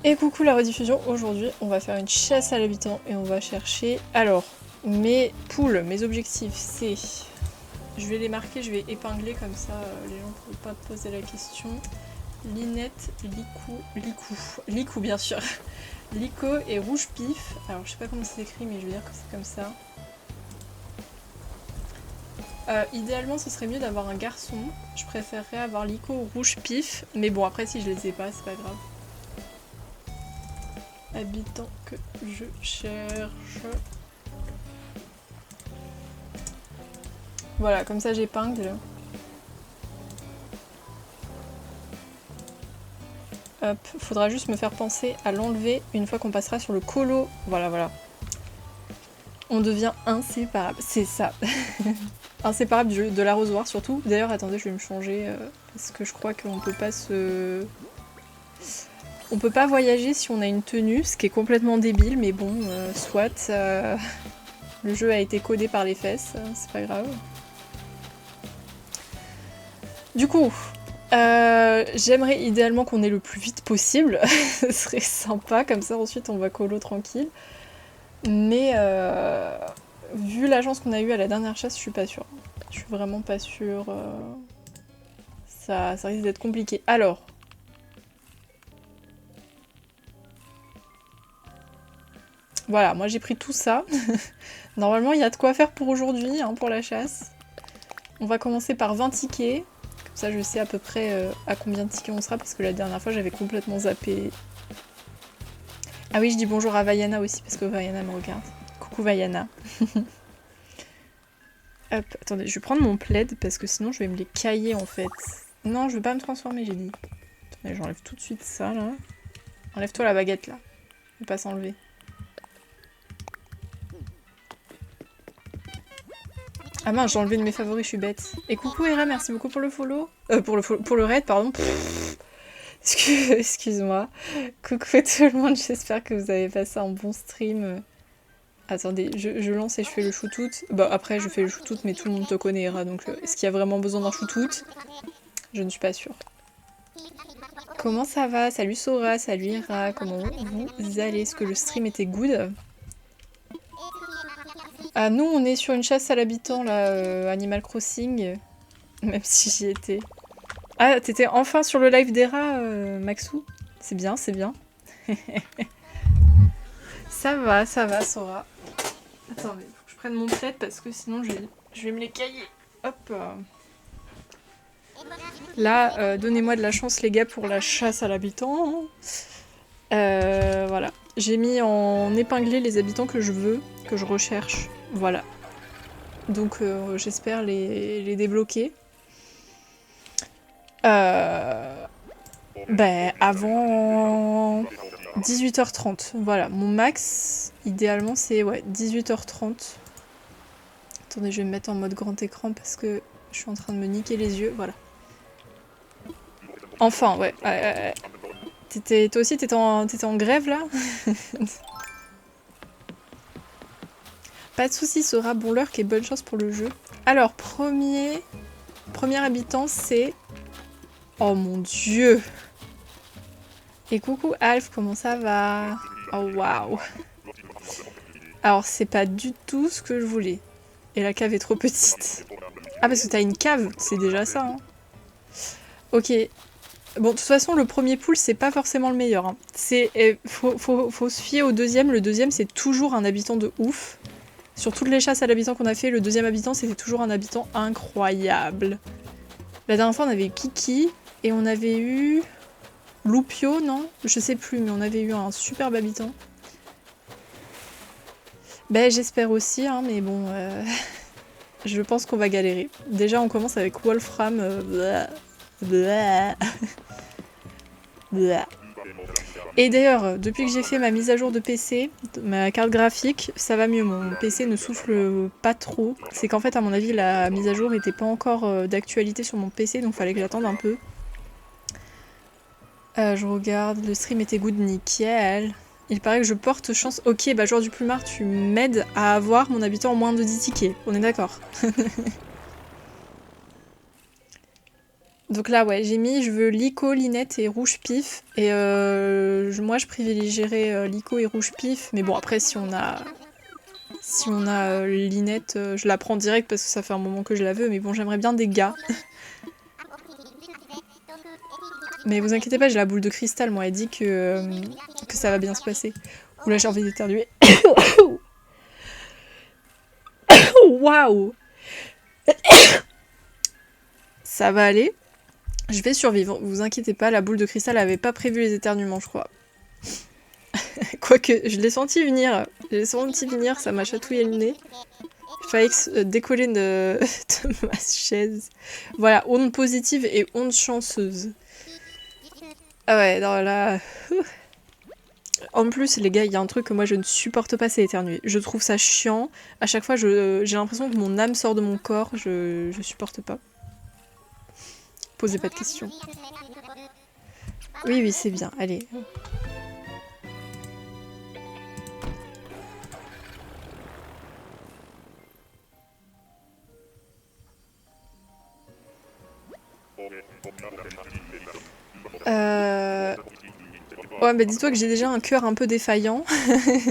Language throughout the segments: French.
Et coucou la rediffusion, aujourd'hui on va faire une chasse à l'habitant et on va chercher... Alors, mes poules, mes objectifs c'est... Je vais les marquer, je vais épingler comme ça les gens ne pourront pas poser la question. Linette, Licou bien sûr. Lico et Rouge Pif. Alors je sais pas comment c'est écrit mais je vais dire que c'est comme ça. Idéalement ce serait mieux d'avoir un garçon. Je préférerais avoir Lico ou Rouge Pif. Mais bon après si je les ai pas c'est pas grave. Habitant que je cherche. Voilà, comme ça j'épingle. Hop, faudra juste me faire penser à l'enlever une fois qu'on passera sur le colo. Voilà, voilà. On devient inséparable, c'est ça. Inséparable de l'arrosoir surtout. D'ailleurs, attendez, je vais me changer parce que je crois qu'on peut pas se... On peut pas voyager si on a une tenue, ce qui est complètement débile, mais bon, soit. Le jeu a été codé par les fesses, c'est pas grave. Du coup, j'aimerais idéalement qu'on ait le plus vite possible. Ce serait sympa, comme ça ensuite on va colo tranquille. Mais vu la chance qu'on a eue à la dernière chasse, je suis pas sûre. Je suis vraiment pas sûre. Ça risque d'être compliqué. Alors. Voilà, moi j'ai pris tout ça. Normalement il y a de quoi faire pour aujourd'hui, hein, pour la chasse. On va commencer par 20 tickets. Comme ça je sais à peu près à combien de tickets on sera, parce que la dernière fois j'avais complètement zappé. Ah oui, je dis bonjour à Vaiana aussi, parce que Vaiana me regarde. Coucou Vaiana. Hop, attendez, je vais prendre mon plaid, parce que sinon je vais me les cailler en fait. Non, je veux pas me transformer, j'ai dit. Attendez, j'enlève tout de suite ça, là. Enlève-toi la baguette, là. Ne pas s'enlever. Ah mince, j'ai enlevé de mes favoris, je suis bête. Et coucou Hera, merci beaucoup pour le follow. Pour le raid, pardon. Excuse-moi. Coucou tout le monde, j'espère que vous avez passé un bon stream. Attendez, je lance et je fais le shootout. Bah après je fais le shootout mais tout le monde te connaît Hera, donc est-ce qu'il y a vraiment besoin d'un shootout? Je ne suis pas sûre. Comment ça va? Salut Sora, salut Hera, comment vous allez? Est-ce que le stream était good? Ah nous on est sur une chasse à l'habitant là, Animal Crossing, même si j'y étais. Ah t'étais enfin sur le live d'Hera, Maxou? C'est bien, c'est bien. Ça va Sora. Attendez, faut que je prenne mon plaid parce que sinon je vais me les cailler. Hop. Là, donnez-moi de la chance les gars pour la chasse à l'habitant. Voilà. J'ai mis en épinglé les habitants que je veux, que je recherche. Voilà. Donc j'espère les débloquer. Ben avant 18h30. Voilà, mon max, idéalement c'est ouais, 18h30. Attendez, je vais me mettre en mode grand écran parce que je suis en train de me niquer les yeux. Voilà. Enfin, ouais. Toi aussi, t'étais en grève là? Pas de soucis, Sora, bon lurk et bonne chance pour le jeu. Alors, premier habitant, c'est... Oh mon dieu! Et coucou Alf, comment ça va? Oh waouh! Alors, c'est pas du tout ce que je voulais. Et la cave est trop petite. Ah, parce que t'as une cave, c'est déjà ça, hein. Ok. Bon, de toute façon, le premier pool, c'est pas forcément le meilleur. Hein. Faut se fier au deuxième. Le deuxième, c'est toujours un habitant de ouf. Sur toutes les chasses à l'habitant qu'on a fait, le deuxième habitant, c'était toujours un habitant incroyable. La dernière fois, on avait eu Kiki, et on avait eu... Loupio, non? Je sais plus, mais on avait eu un superbe habitant. Ben, j'espère aussi, hein, mais bon... je pense qu'on va galérer. Déjà, on commence avec Wolfram... Et d'ailleurs, depuis que j'ai fait ma mise à jour de PC, ma carte graphique, ça va mieux. Mon PC ne souffle pas trop. C'est qu'en fait, à mon avis, la mise à jour n'était pas encore d'actualité sur mon PC, donc fallait que j'attende un peu. Je regarde, le stream était good, nickel. Il paraît que je porte chance. Ok, bah joueur du plumard, tu m'aides à avoir mon habitant en moins de 10 tickets. On est d'accord. Donc là, ouais, j'ai mis, je veux Lico, Linette et Rouge Pif. Et moi, je privilégierais Lico et Rouge Pif. Mais bon, après, si on a Linette, je la prends direct parce que ça fait un moment que je la veux. Mais bon, j'aimerais bien des gars. Mais vous inquiétez pas, j'ai la boule de cristal. Moi, elle dit que ça va bien se passer. Oula, j'ai envie d'éternuer. Waouh! Ça va aller. Je vais survivre, vous inquiétez pas, la boule de cristal avait pas prévu les éternuements, je crois. Quoique, je l'ai senti venir. Ça m'a chatouillé le nez. Il fallait décoller de ma chaise. Voilà, onde positive et onde chanceuse. Ah ouais, non, là... En plus, les gars, il y a un truc que moi je ne supporte pas, c'est éternuer. Je trouve ça chiant. À chaque fois, j'ai l'impression que mon âme sort de mon corps. Je supporte pas. Posez pas de questions. Oui, oui, c'est bien. Allez. Ouais, bah dis-toi que j'ai déjà un cœur un peu défaillant.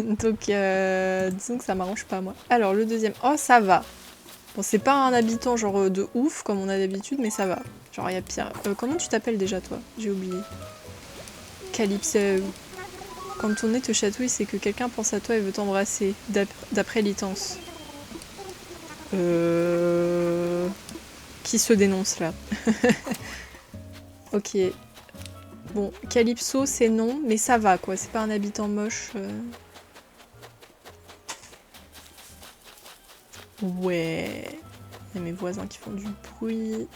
Donc, disons que ça m'arrange pas, moi. Alors, le deuxième. Oh, ça va. Bon, c'est pas un habitant genre de ouf, comme on a d'habitude, mais ça va. Genre, il y a pire. Comment tu t'appelles déjà, toi? J'ai oublié. Calypso. Quand ton nez te chatouille, c'est que quelqu'un pense à toi et veut t'embrasser. D'après Litance. Qui se dénonce, là? Ok. Bon, Calypso, c'est non, mais ça va, quoi. C'est pas un habitant moche. Ouais. Il y a mes voisins qui font du bruit.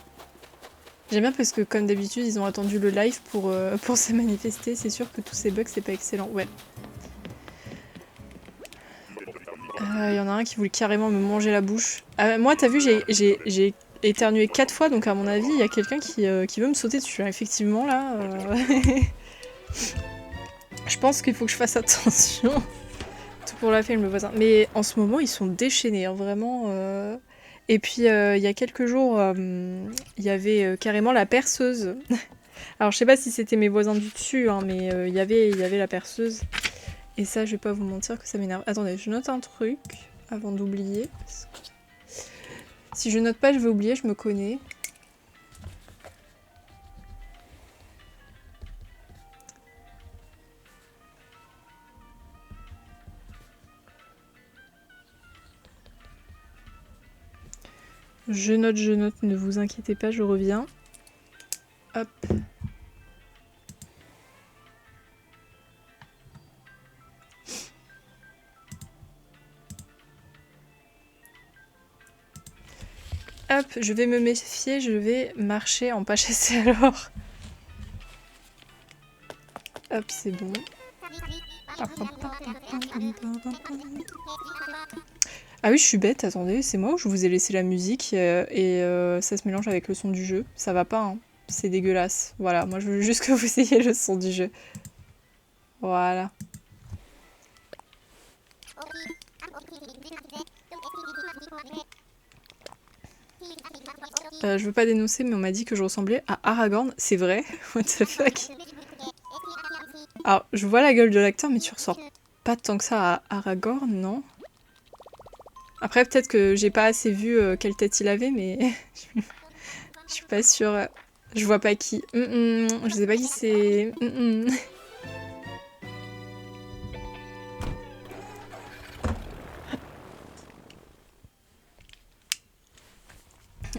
J'aime bien parce que, comme d'habitude, ils ont attendu le live pour se manifester. C'est sûr que tous ces bugs, c'est pas excellent. Ouais. Il y en a un qui voulait carrément me manger la bouche. Moi, t'as vu, j'ai éternué 4 fois, donc à mon avis, il y a quelqu'un qui veut me sauter dessus. Effectivement, là... Je pense qu'il faut que je fasse attention. Tout pour la film, le voisin. Mais en ce moment, ils sont déchaînés, hein, vraiment. Et puis, il y a quelques jours, il y avait carrément la perceuse. Alors, je sais pas si c'était mes voisins du dessus, hein, mais il y avait la perceuse. Et ça, je vais pas vous mentir que ça m'énerve. Attendez, je note un truc avant d'oublier. Si je note pas, je vais oublier, je me connais. Je note, ne vous inquiétez pas, je reviens. Hop. Hop, je vais me méfier, je vais marcher en pas chassé alors. Hop, c'est bon. Ah oui, je suis bête, attendez, c'est moi ou je vous ai laissé la musique et ça se mélange avec le son du jeu. Ça va pas, hein. C'est dégueulasse. Voilà, moi je veux juste que vous ayez le son du jeu. Voilà. Je veux pas dénoncer, mais on m'a dit que je ressemblais à Aragorn. C'est vrai? What the fuck? Alors, je vois la gueule de l'acteur, mais tu ressors pas tant que ça à Aragorn, non? Après, peut-être que j'ai pas assez vu quelle tête il avait, mais je suis pas sûre. Je vois pas qui. Je sais pas qui c'est.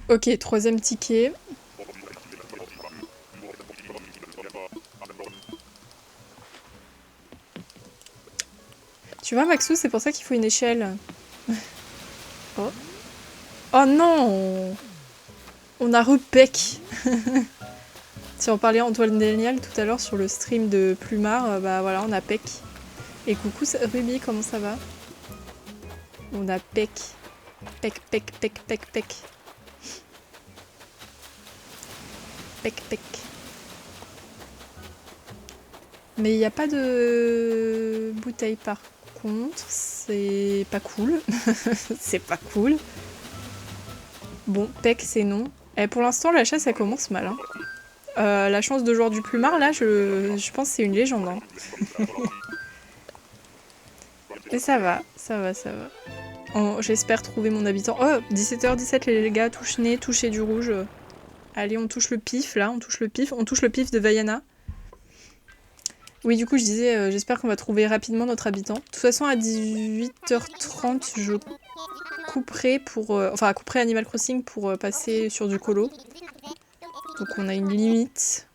Ok, troisième ticket. Tu vois, Maxou, c'est pour ça qu'il faut une échelle. Oh. Oh non! On a repec. Si on parlait Antoine Daniel tout à l'heure sur le stream de Plumard, bah voilà, on a pec. Et coucou Ruby, comment ça va? On a pec. Pec, pec, pec, pec, pec. Pec, pec. Mais il n'y a pas de bouteille par contre, c'est pas cool. C'est pas cool. Bon, pec c'est non. Et pour l'instant, la chasse, elle commence mal. Hein. La chance de joueur du plumard, là, je pense que c'est une légende. Hein. Mais ça va, ça va, ça va. J'espère trouver mon habitant. Oh, 17h17 les gars, touche-nez, toucher du rouge. Allez, on touche le pif, là, on touche le pif de Vaiana. Oui, du coup, je disais, j'espère qu'on va trouver rapidement notre habitant. De toute façon, à 18h30, je couperai pour... enfin, couperai Animal Crossing pour passer sur du colo. Donc on a une limite.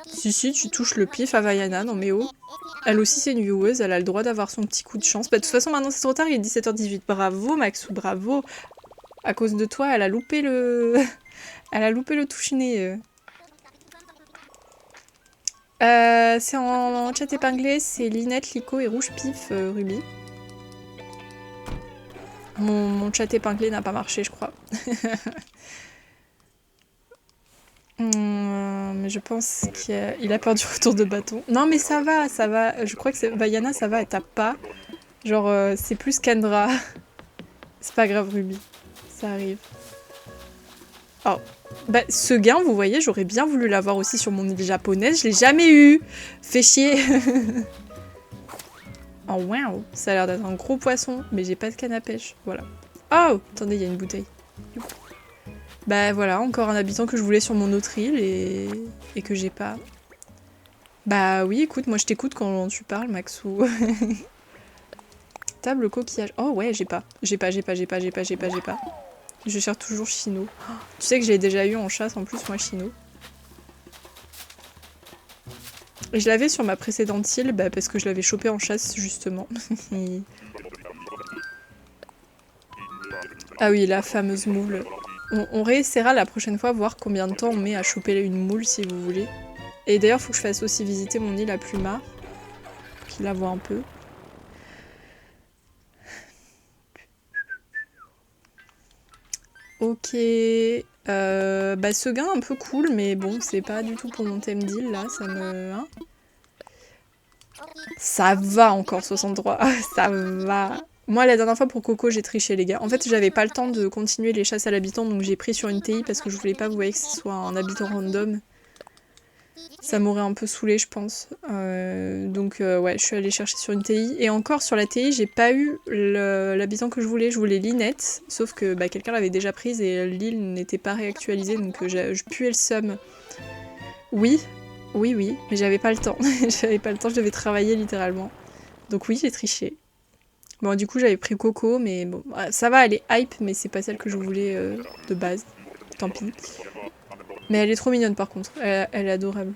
Si, tu touches le pif à Vaiana, non mais oh. Elle aussi, c'est une vieweuse, elle a le droit d'avoir son petit coup de chance. Bah, de toute façon, maintenant, c'est trop tard, il est 17h18. Bravo, Maxou, bravo. À cause de toi, elle a loupé le... elle a loupé le touche-nez. C'est en chat épinglé, c'est Linette, Lico et Rouge Pif, Ruby. Mon chat épinglé n'a pas marché, je crois. Mais je pense qu'il a perdu retour de bâton. Non, mais ça va, ça va. Je crois que Vaiana, ça va, elle tape pas. Genre, c'est plus Kendra. C'est pas grave, Ruby. Ça arrive. Oh. Bah, ce gain, vous voyez, j'aurais bien voulu l'avoir aussi sur mon île japonaise. Je l'ai jamais eu. Fait chier. Oh, waouh. Ça a l'air d'être un gros poisson. Mais j'ai pas de canne à pêche. Voilà. Oh, attendez, il y a une bouteille. Bah voilà, encore un habitant que je voulais sur mon autre île et que j'ai pas. Bah oui, écoute, moi je t'écoute quand tu parles, Maxou. Table coquillage. Oh ouais, j'ai pas. J'ai pas. Je cherche toujours Chino. Oh, tu sais que j'ai déjà eu en chasse en plus, moi, Chino. Et je l'avais sur ma précédente île, bah, parce que je l'avais chopé en chasse, justement. Ah oui, la fameuse moule. On réessaiera la prochaine fois, voir combien de temps on met à choper une moule, si vous voulez. Et d'ailleurs, faut que je fasse aussi visiter mon île à Plumard. Qu'il la voit un peu. Ok. Bah, ce gain un peu cool, mais bon, c'est pas du tout pour mon thème d'île, là. Ça me... Hein, ça va encore, 63. Ça va. Moi, la dernière fois pour Coco, j'ai triché, les gars. En fait, j'avais pas le temps de continuer les chasses à l'habitant, donc j'ai pris sur une TI parce que je voulais pas, vous voyez, que ce soit un habitant random. Ça m'aurait un peu saoulé, je pense. Donc, ouais, je suis allée chercher sur une TI. Et encore, sur la TI, j'ai pas eu l'habitant que je voulais. Je voulais Linette, sauf que bah, quelqu'un l'avait déjà prise et l'île n'était pas réactualisée, donc je puais le seum. Oui, oui, mais j'avais pas le temps. J'avais pas le temps, je devais travailler littéralement. Donc oui, j'ai triché. Bon, du coup, j'avais pris Coco, mais bon, ça va, elle est hype, mais c'est pas celle que je voulais de base. Tant pis. Mais elle est trop mignonne par contre, elle est adorable.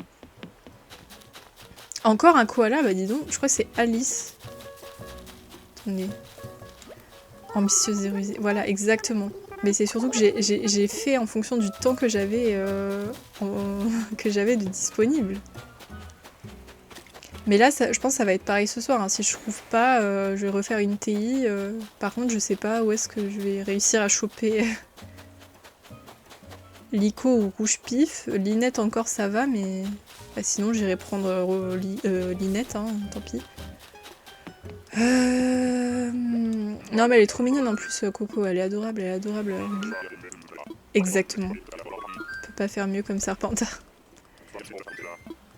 Encore un koala, bah dis donc, je crois que c'est Alice. Attendez. Ambitieuse et rusée, voilà, exactement. Mais c'est surtout que j'ai fait en fonction du temps que j'avais de disponible. Mais là, je pense que ça va être pareil ce soir. Hein. Si je trouve pas, je vais refaire une TI. Par contre, je sais pas où est-ce que je vais réussir à choper Lico ou Rouge Pif. Linette encore, ça va, mais bah, sinon j'irai prendre Linette, hein, tant pis. Non, mais elle est trop mignonne en plus, Coco. Elle est adorable, Exactement. On peut pas faire mieux comme Serpentard.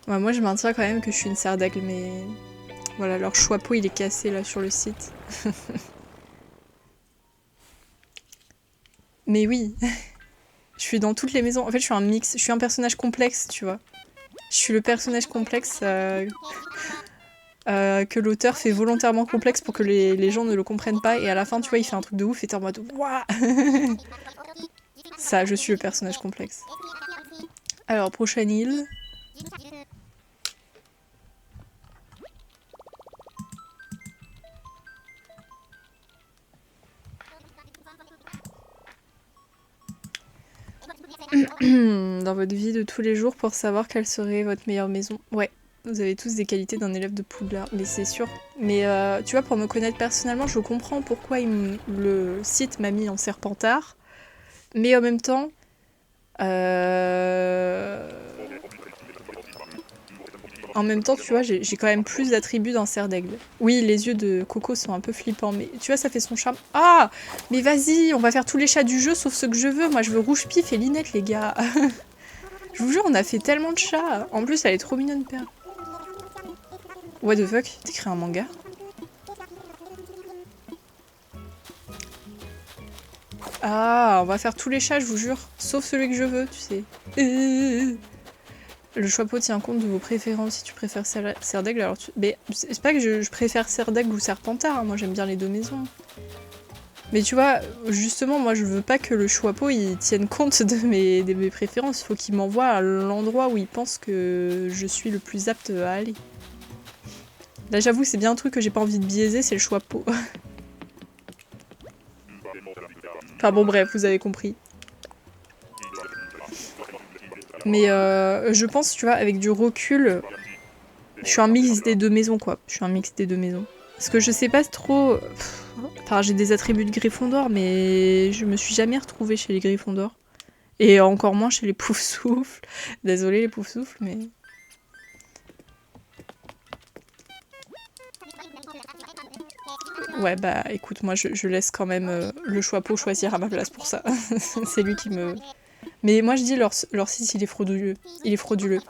Ouais, moi, je maintiens quand même que je suis une serre d'aigle, mais... Voilà, leur chapeau, il est cassé, là, sur le site. Mais oui. Je suis dans toutes les maisons. En fait, je suis un mix. Je suis un personnage complexe, tu vois. Je suis le personnage complexe que l'auteur fait volontairement complexe pour que les gens ne le comprennent pas. Et à la fin, tu vois, il fait un truc de ouf et t'es en mode... Waouh. Ça, je suis le personnage complexe. Alors, prochaine île. Dans votre vie de tous les jours pour savoir quelle serait votre meilleure maison. Ouais, vous avez tous des qualités d'un élève de Poudlard, mais c'est sûr. Mais tu vois, pour me connaître personnellement, je comprends pourquoi le site m'a mis en Serpentard. Mais en même temps... En même temps, tu vois, j'ai quand même plus d'attributs d'un cerf d'aigle. Oui, les yeux de Coco sont un peu flippants, mais tu vois, ça fait son charme. Ah! Mais vas-y, on va faire tous les chats du jeu, sauf ceux que je veux. Moi, je veux Rouge Pif et Linette, les gars. Je vous jure, on a fait tellement de chats. En plus, elle est trop mignonne, père. What the fuck? T'écris un manga? Ah, on va faire tous les chats, je vous jure. Sauf celui que je veux, tu sais. Le Choixpeau tient compte de vos préférences. Si tu préfères cerf d'aigle, alors tu... Mais c'est pas que je préfère cerf d'aigle ou serpentard. Hein. Moi, j'aime bien les deux maisons. Mais tu vois, justement, moi, je veux pas que le Choixpeau, il tienne compte de mes préférences. Il faut qu'il m'envoie à l'endroit où il pense que je suis le plus apte à aller. Là, j'avoue, c'est bien un truc que j'ai pas envie de biaiser, c'est le Choixpeau. Enfin bon, bref, vous avez compris. Mais je pense, tu vois, avec du recul, je suis un mix des deux maisons, quoi. Je suis un mix des deux maisons. Parce que je sais pas trop... Enfin, j'ai des attributs de Gryffondor, mais je me suis jamais retrouvée chez les Gryffondor. Et encore moins chez les Poufsouffles. Désolée les Poufsouffles, mais... Ouais, bah écoute, moi je laisse quand même le Choixpeau choisir à ma place pour ça. C'est lui qui me... Mais moi je dis leur site il est frauduleux. Il est frauduleux.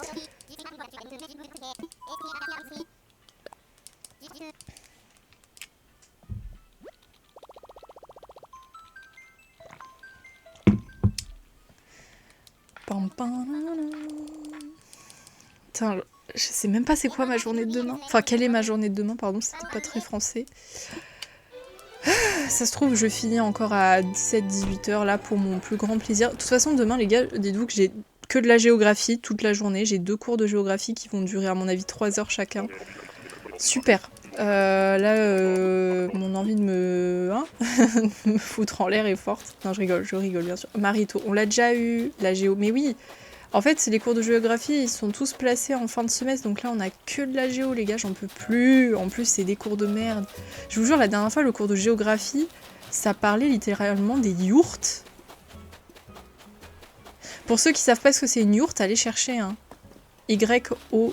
Putain, je sais même pas c'est quoi ma journée de demain. Enfin, quelle est ma journée de demain, pardon, c'était pas très français. Ça se trouve, je finis encore à 17-18 heures là pour mon plus grand plaisir. De toute façon, demain, les gars, dites-vous que j'ai que de la géographie toute la journée. J'ai 2 cours de géographie qui vont durer, à mon avis, 3 heures chacun. Super. Là, mon envie de me foutre en l'air est forte. Non, je rigole, bien sûr. Marito, on l'a déjà eu, la géo. Mais oui, en fait, les cours de géographie, ils sont tous placés en fin de semestre. Donc là, on a que de la géo, les gars, j'en peux plus. En plus, c'est des cours de merde. Je vous jure, la dernière fois, le cours de géographie, ça parlait littéralement des yourtes. Pour ceux qui savent pas ce que c'est une yourte, allez chercher, hein. Y-O-U-R-T-E.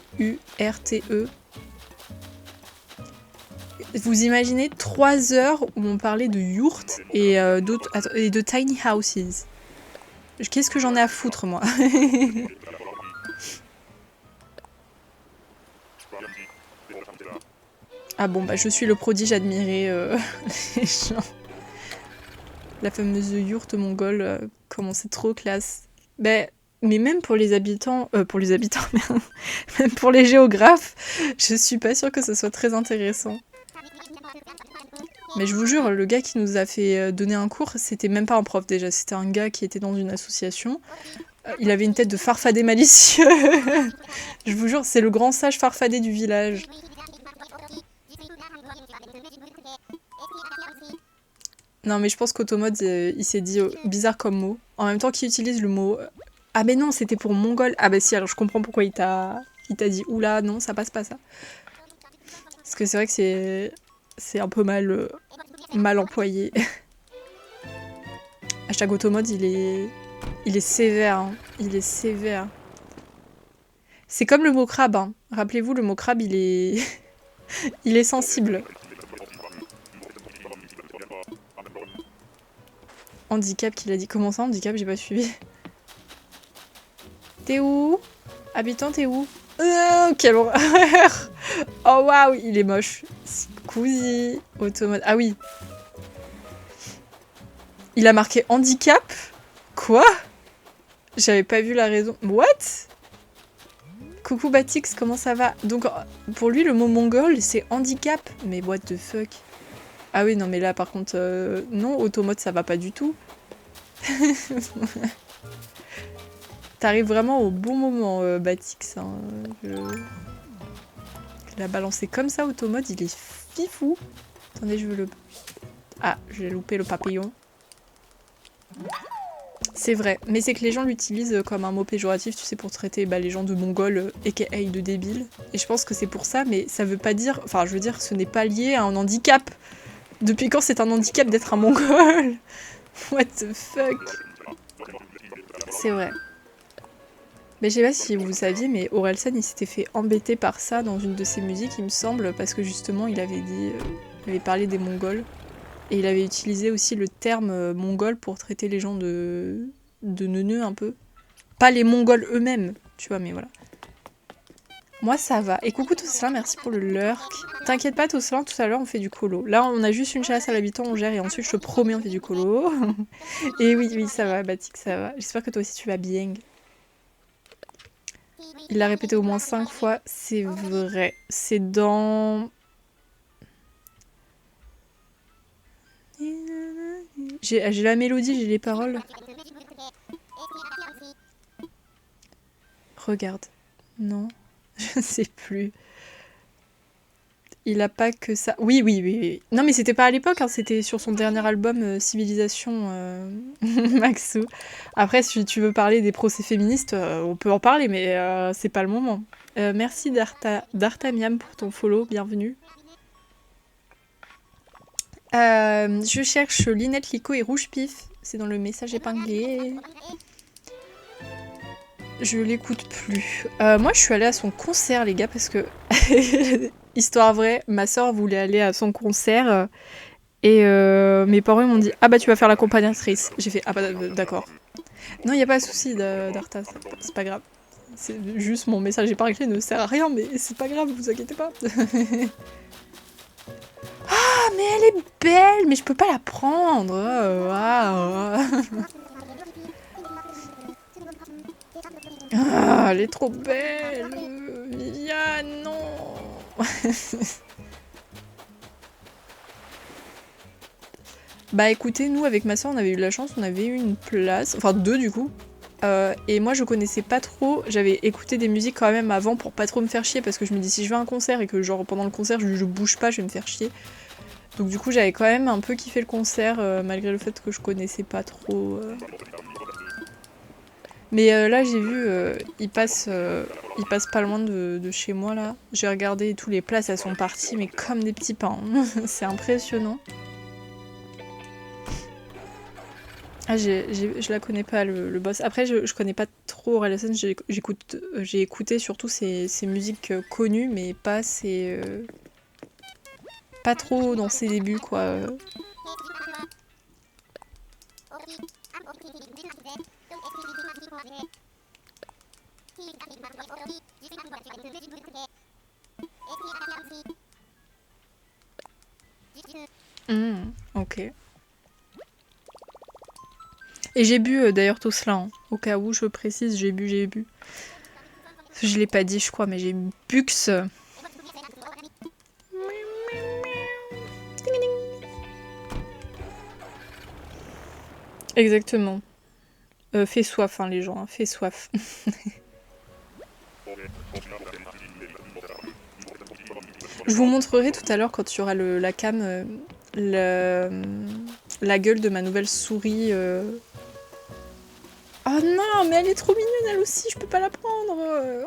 Vous imaginez 3 heures où on parlait de yourtes et de tiny houses. Qu'est-ce que j'en ai à foutre, moi? Ah bon, bah je suis le prodige admiré, les gens. La fameuse yourte mongole, comment c'est trop classe. Bah, mais même pour les habitants, merde. Même pour les géographes, je suis pas sûre que ce soit très intéressant. Mais je vous jure, le gars qui nous a fait donner un cours, c'était même pas un prof déjà, c'était un gars qui était dans une association. Il avait une tête de farfadet malicieux. Je vous jure, c'est le grand sage farfadet du village. Non mais je pense qu'Automode, il s'est dit bizarre comme mot. En même temps qu'il utilise le mot... Ah mais non, c'était pour mongol. Ah bah si, alors je comprends pourquoi il t'a dit oula, non, ça passe pas ça. Parce que c'est vrai que c'est un peu mal employé. Hashtag Automode, il est sévère, hein. Il est sévère. C'est comme le mot crabe, hein. Rappelez-vous, le mot crabe, il est... il est sensible. Handicap qu'il a dit. Comment ça, handicap? J'ai pas suivi. T'es où? Habitant, t'es où? Quelle horreur! Oh waouh, il est moche. Squeezie, Automode. Ah oui. Il a marqué handicap? Quoi? J'avais pas vu la raison. What? Coucou Batix, comment ça va? Donc, pour lui, le mot mongol, c'est handicap. Mais what the fuck? Ah oui, non, mais là, par contre, non, Automode, ça va pas du tout. T'arrives vraiment au bon moment, Batix. Hein. Il a balancé comme ça, Automode, il est fifou. Attendez, je veux le... Ah, j'ai loupé le papillon. C'est vrai, mais c'est que les gens l'utilisent comme un mot péjoratif, tu sais, pour traiter les gens de mongols, aka de débiles. Et je pense que c'est pour ça, mais ça veut pas dire... Enfin, je veux dire, ce n'est pas lié à un handicap. Depuis quand c'est un handicap d'être un mongol? What the fuck? C'est vrai. Mais je sais pas si vous saviez, mais Orelsan, il s'était fait embêter par ça dans une de ses musiques, il me semble, parce que justement, il avait dit... il avait parlé des Mongols. Et il avait utilisé aussi le terme mongol pour traiter les gens de neuneux un peu. Pas les Mongols eux-mêmes, tu vois, mais voilà. Moi, ça va. Et coucou Tosselin, merci pour le lurk. T'inquiète pas, Tosselin, tout à l'heure, on fait du colo. Là, on a juste une chasse à l'habitant, on gère, et ensuite, je te promets, on fait du colo. Et oui, oui, ça va, Batik, ça va. J'espère que toi aussi, tu vas bien. Il l'a répété au moins 5 fois, c'est vrai. C'est dans... J'ai la mélodie, j'ai les paroles. Regarde. Non, je sais plus. Il a pas que ça. Oui, oui, oui, oui. Non, mais c'était pas à l'époque, hein, c'était sur son dernier album Civilisation Maxou. Après, si tu veux parler des procès féministes, on peut en parler, mais c'est pas le moment. Merci Dartamiam pour ton follow, bienvenue. Je cherche Linette Lico et Rouge Pif. C'est dans le message épinglé. Je l'écoute plus. Moi, je suis allée à son concert, les gars, parce que... Histoire vraie, ma soeur voulait aller à son concert et mes parents m'ont dit « Ah bah tu vas faire l'accompagnatrice ». J'ai fait « Ah bah d'accord ». Non, il n'y a pas de souci d'Arta, c'est pas grave. C'est juste mon message épinglé ne sert à rien, mais c'est pas grave, vous inquiétez pas. Ah, mais elle est belle, mais je peux pas la prendre. Ah, elle est trop belle. Viviane, non. Bah écoutez, nous avec ma soeur on avait eu de la chance, on avait eu une place, enfin 2 du coup. Et moi je connaissais pas trop, j'avais écouté des musiques quand même avant pour pas trop me faire chier parce que je me dis si je vais à un concert et que genre pendant le concert je bouge pas, je vais me faire chier. Donc du coup j'avais quand même un peu kiffé le concert malgré le fait que je connaissais pas trop. Mais là j'ai vu, il passe pas loin de chez moi là. J'ai regardé, tous les places elles sont parties mais comme des petits pains. C'est impressionnant. Ah, je la connais pas, le boss. Après, je connais pas trop Orelsan, j'ai écouté surtout ses musiques connues, mais pas pas trop dans ses débuts, quoi. Ok. Et j'ai bu d'ailleurs tout cela, hein. Au cas où je précise, j'ai bu. Je l'ai pas dit, je crois, mais j'ai bu que ça. Exactement. Fait soif, hein, les gens, hein, fait soif. Je vous montrerai tout à l'heure quand tu auras la cam, la gueule de ma nouvelle souris. Oh non, mais elle est trop mignonne elle aussi, je peux pas la prendre.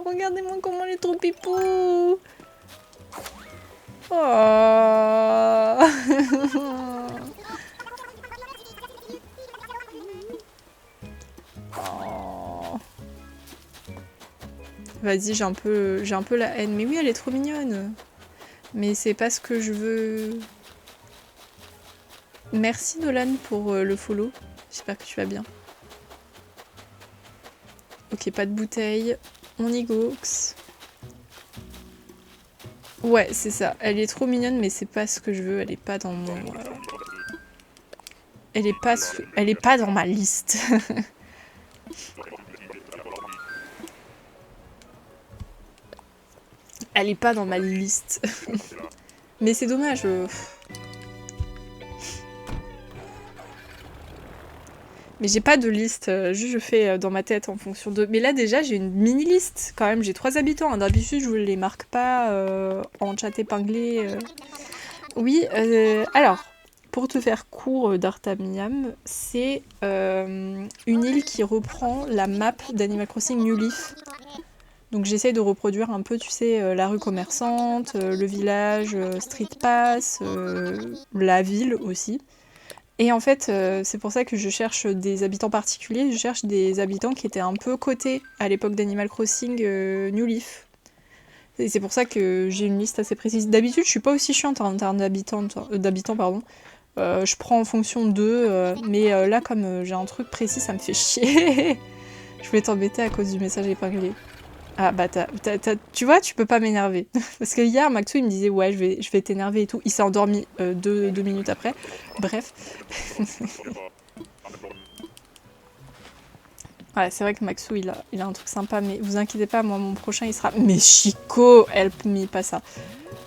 Regardez-moi comment elle est trop pipou. Oh. Oh. Vas-y, j'ai un peu la haine. Mais oui, elle est trop mignonne. Mais c'est pas ce que je veux. Merci Nolan pour le follow. J'espère que tu vas bien. Ok, pas de bouteille. On y gox. Ouais, c'est ça. Elle est trop mignonne, mais c'est pas ce que je veux. Elle est pas dans mon... Elle est pas dans ma liste. Elle est pas dans ma liste. Mais c'est dommage. Mais j'ai pas de liste, juste je fais dans ma tête en fonction de... Mais là déjà j'ai une mini-liste quand même, j'ai 3 habitants. Hein. D'habitude je les marque pas en chat épinglé. Oui, alors, pour te faire court d'Artamiam, c'est une île qui reprend la map d'Animal Crossing New Leaf. Donc j'essaie de reproduire un peu, tu sais, la rue commerçante, le village, Street Pass, la ville aussi. Et en fait, c'est pour ça que je cherche des habitants particuliers, je cherche des habitants qui étaient un peu cotés à l'époque d'Animal Crossing New Leaf. Et c'est pour ça que j'ai une liste assez précise. D'habitude, je suis pas aussi chiante en termes d'habitants, pardon. Je prends en fonction d'eux, mais là, comme j'ai un truc précis, ça me fait chier. Je voulais t'embêter à cause du message épinglé. Ah bah tu vois, tu peux pas m'énerver. Parce que hier, Maxou, il me disait ouais, je vais t'énerver et tout. Il s'est endormi 2 minutes après. Bref. Ouais, c'est vrai que Maxou, il a un truc sympa, mais vous inquiétez pas, moi, mon prochain, il sera... Mais Chico, help me, pas ça.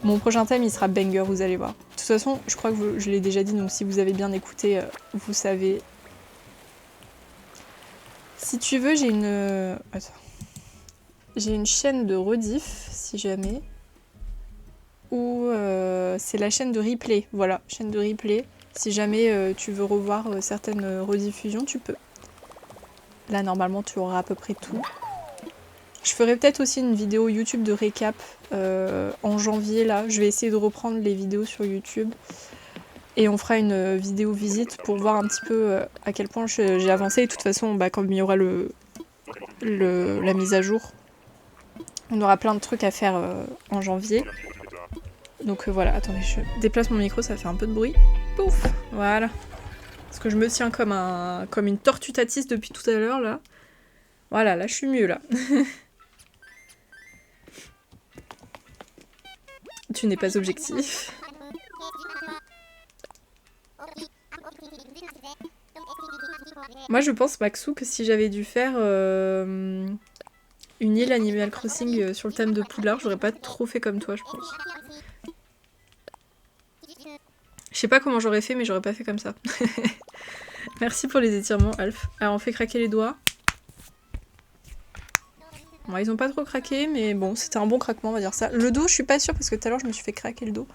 Mon prochain thème, il sera banger, vous allez voir. De toute façon, je crois que je l'ai déjà dit, donc si vous avez bien écouté, vous savez. Si tu veux, j'ai une... Attends. J'ai une chaîne de rediff, si jamais. Ou c'est la chaîne de replay. Voilà, chaîne de replay. Si jamais tu veux revoir certaines rediffusions, tu peux. Là, normalement, tu auras à peu près tout. Je ferai peut-être aussi une vidéo YouTube de récap en janvier, là. Je vais essayer de reprendre les vidéos sur YouTube. Et on fera une vidéo visite pour voir un petit peu à quel point j'ai avancé. Et de toute façon, bah, quand il y aura la mise à jour, on aura plein de trucs à faire en janvier. Donc voilà, attendez, je déplace mon micro, ça fait un peu de bruit. Pouf, voilà. Parce que je me tiens comme une tortue tatisse depuis tout à l'heure, là. Voilà, là, je suis mieux, là. Tu n'es pas objectif. Moi, je pense, Maxou, que si j'avais dû faire une île Animal Crossing sur le thème de Poudlard, j'aurais pas trop fait comme toi, je pense. Je sais pas comment j'aurais fait, mais j'aurais pas fait comme ça. Merci pour les étirements, Alf. Alors, on fait craquer les doigts. Bon, ils ont pas trop craqué, mais bon, c'était un bon craquement, on va dire ça. Le dos, je suis pas sûre, parce que tout à l'heure, je me suis fait craquer le dos.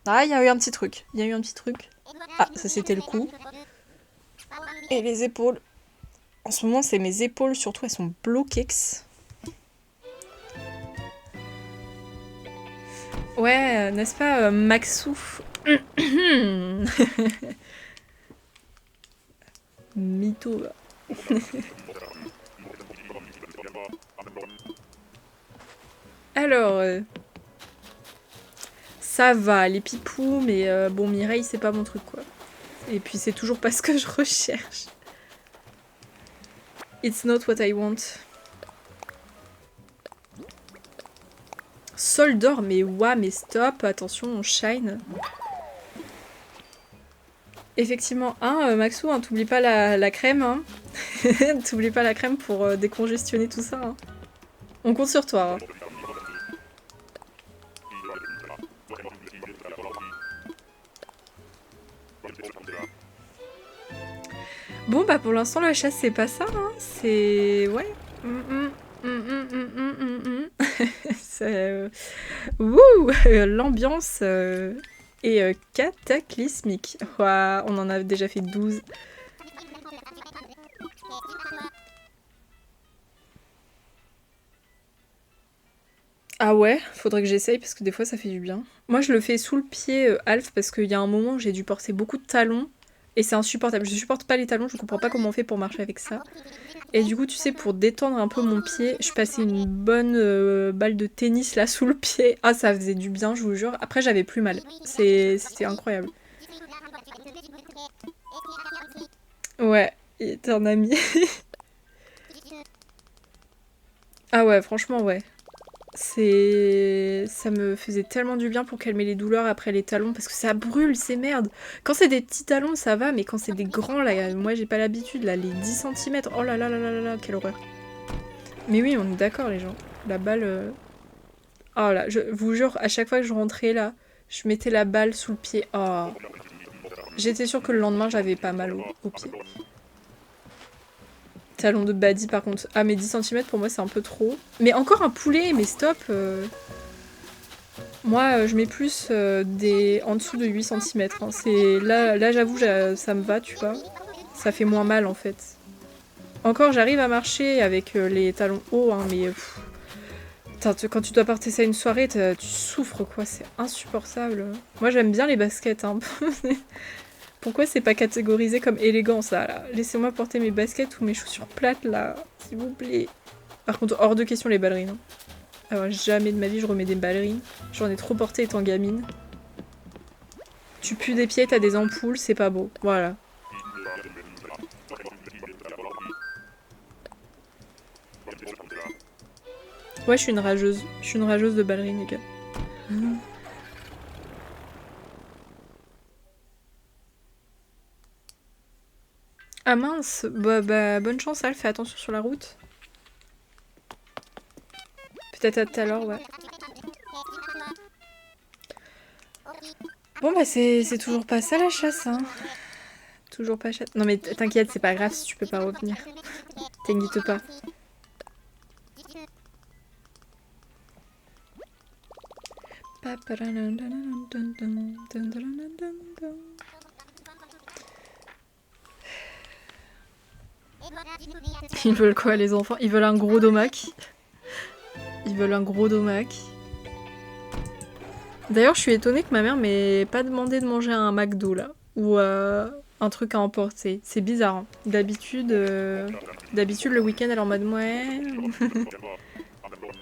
Ah, il y a eu un petit truc. Il y a eu un petit truc. Ah, ça, c'était le coup. Et les épaules. En ce moment, c'est mes épaules, surtout, elles sont bloquées. Ouais, n'est-ce pas, Maxou? Mytho, là. Alors, ça va, les pipous, mais bon, Mireille, c'est pas mon truc, quoi. Et puis, c'est toujours pas ce que je recherche. It's not what I want. Sol d'or, mais ouah, mais stop, attention, on shine. Effectivement, Maxou, hein, t'oublies pas la crème, hein. T'oublies pas la crème pour décongestionner tout ça, hein. On compte sur toi, hein. Bon, bah pour l'instant, la chasse, c'est pas ça, hein. C'est... Ouais. Wouh, l'ambiance est cataclysmique. Ouah, on en a déjà fait 12. Ah ouais, faudrait que j'essaye parce que des fois ça fait du bien. Moi je le fais sous le pied Alf parce qu'il y a un moment j'ai dû porter beaucoup de talons et c'est insupportable. Je supporte pas les talons, je comprends pas comment on fait pour marcher avec ça. Et du coup tu sais pour détendre un peu mon pied, je passais une bonne balle de tennis là sous le pied. Ah ça faisait du bien je vous jure. Après j'avais plus mal. C'était incroyable. Ouais, il était un ami. Ah ouais franchement ouais. Ça me faisait tellement du bien pour calmer les douleurs après les talons parce que ça brûle ces merdes. Quand c'est des petits talons ça va mais quand c'est des grands là, moi j'ai pas l'habitude là, les 10 cm, oh là là là là là là, quelle horreur. Mais oui on est d'accord les gens, la balle... Oh là, je vous jure à chaque fois que je rentrais là, je mettais la balle sous le pied, oh. J'étais sûre que le lendemain j'avais pas mal au pied. Talon de Buddy par contre. Ah mais 10 cm pour moi c'est un peu trop. Mais encore un poulet, mais stop. Moi je mets plus en dessous de 8 cm. Hein. Là j'avoue ça me va tu vois. Ça fait moins mal en fait. Encore j'arrive à marcher avec les talons hauts hein, mais... quand tu dois porter ça une soirée, tu souffres quoi, c'est insupportable. Moi j'aime bien les baskets hein. Pourquoi c'est pas catégorisé comme élégant ça là? Laissez-moi porter mes baskets ou mes chaussures plates là, s'il vous plaît. Par contre, hors de question les ballerines. Hein. Alors jamais de ma vie je remets des ballerines. J'en ai trop porté étant gamine. Tu pues des pieds, t'as des ampoules, c'est pas beau. Voilà. Ouais, je suis une rageuse. Je suis une rageuse de ballerines, les gars. Ah mince, bah bonne chance, Al, fais attention sur la route. Peut-être à tout à l'heure, ouais. Bon bah c'est toujours pas ça la chasse, hein. Toujours pas chasse. Non mais t'inquiète, c'est pas grave si tu peux pas revenir. T'inquiète pas. Ils veulent quoi les enfants? Ils veulent un gros domac. Ils veulent un gros domac. D'ailleurs, je suis étonnée que ma mère m'ait pas demandé de manger un McDo là. Ou un truc à emporter. C'est bizarre. Hein. D'habitude, le week-end, elle est en mode ouais.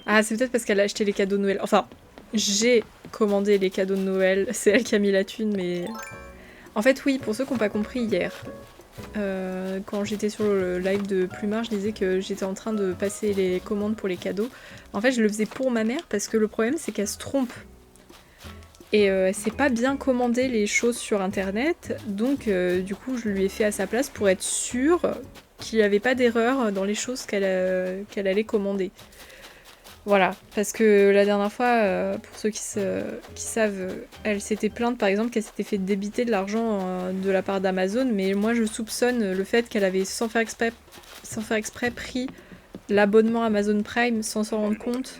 Ah, c'est peut-être parce qu'elle a acheté les cadeaux de Noël. Enfin, j'ai commandé les cadeaux de Noël. C'est elle qui a mis la thune, mais... En fait, oui, pour ceux qui n'ont pas compris hier, quand j'étais sur le live de Plumard, je disais que j'étais en train de passer les commandes pour les cadeaux. En fait, je le faisais pour ma mère parce que le problème, c'est qu'elle se trompe. Et elle sait pas bien commander les choses sur internet, donc du coup je lui ai fait à sa place pour être sûre qu'il n'y avait pas d'erreur dans les choses qu'elle allait commander. Voilà, parce que la dernière fois, pour ceux qui savent, elle s'était plainte par exemple qu'elle s'était fait débiter de l'argent de la part d'Amazon, mais moi je soupçonne le fait qu'elle avait sans faire exprès pris l'abonnement Amazon Prime sans s'en rendre compte.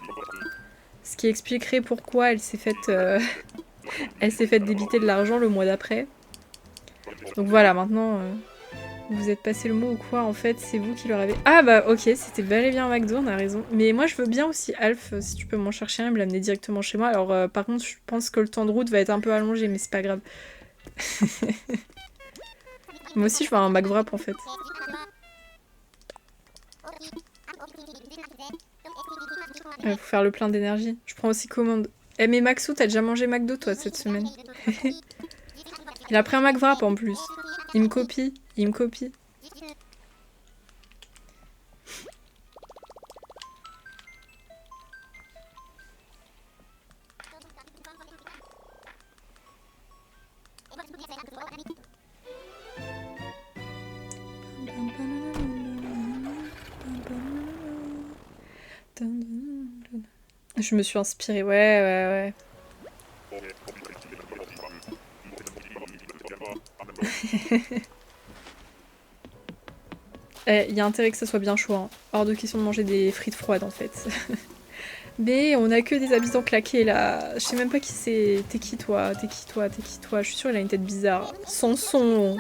Ce qui expliquerait pourquoi elle s'est faite débiter de l'argent le mois d'après. Donc voilà, maintenant, vous êtes passé le mot ou quoi? En fait, c'est vous qui leur avez... Ah bah ok, c'était bel et bien un McDo, on a raison. Mais moi, je veux bien aussi, Alf, si tu peux m'en chercher un et me l'amener directement chez moi. Alors par contre, je pense que le temps de route va être un peu allongé, mais c'est pas grave. Moi aussi, je veux un McWrap en fait. Faut faire le plein d'énergie. Je prends aussi commande. Eh mais Maxou, t'as déjà mangé McDo toi cette semaine? Il a pris un McWrap en plus. Il me copie, il me copie. Je me suis inspirée, ouais. Il y a intérêt que ça soit bien chaud, hein. Hors de question de manger des frites froides en fait. Mais on a que des habitants claqués là. Je sais même pas qui c'est. T'es qui toi? Je suis sûre il a une tête bizarre. Samson.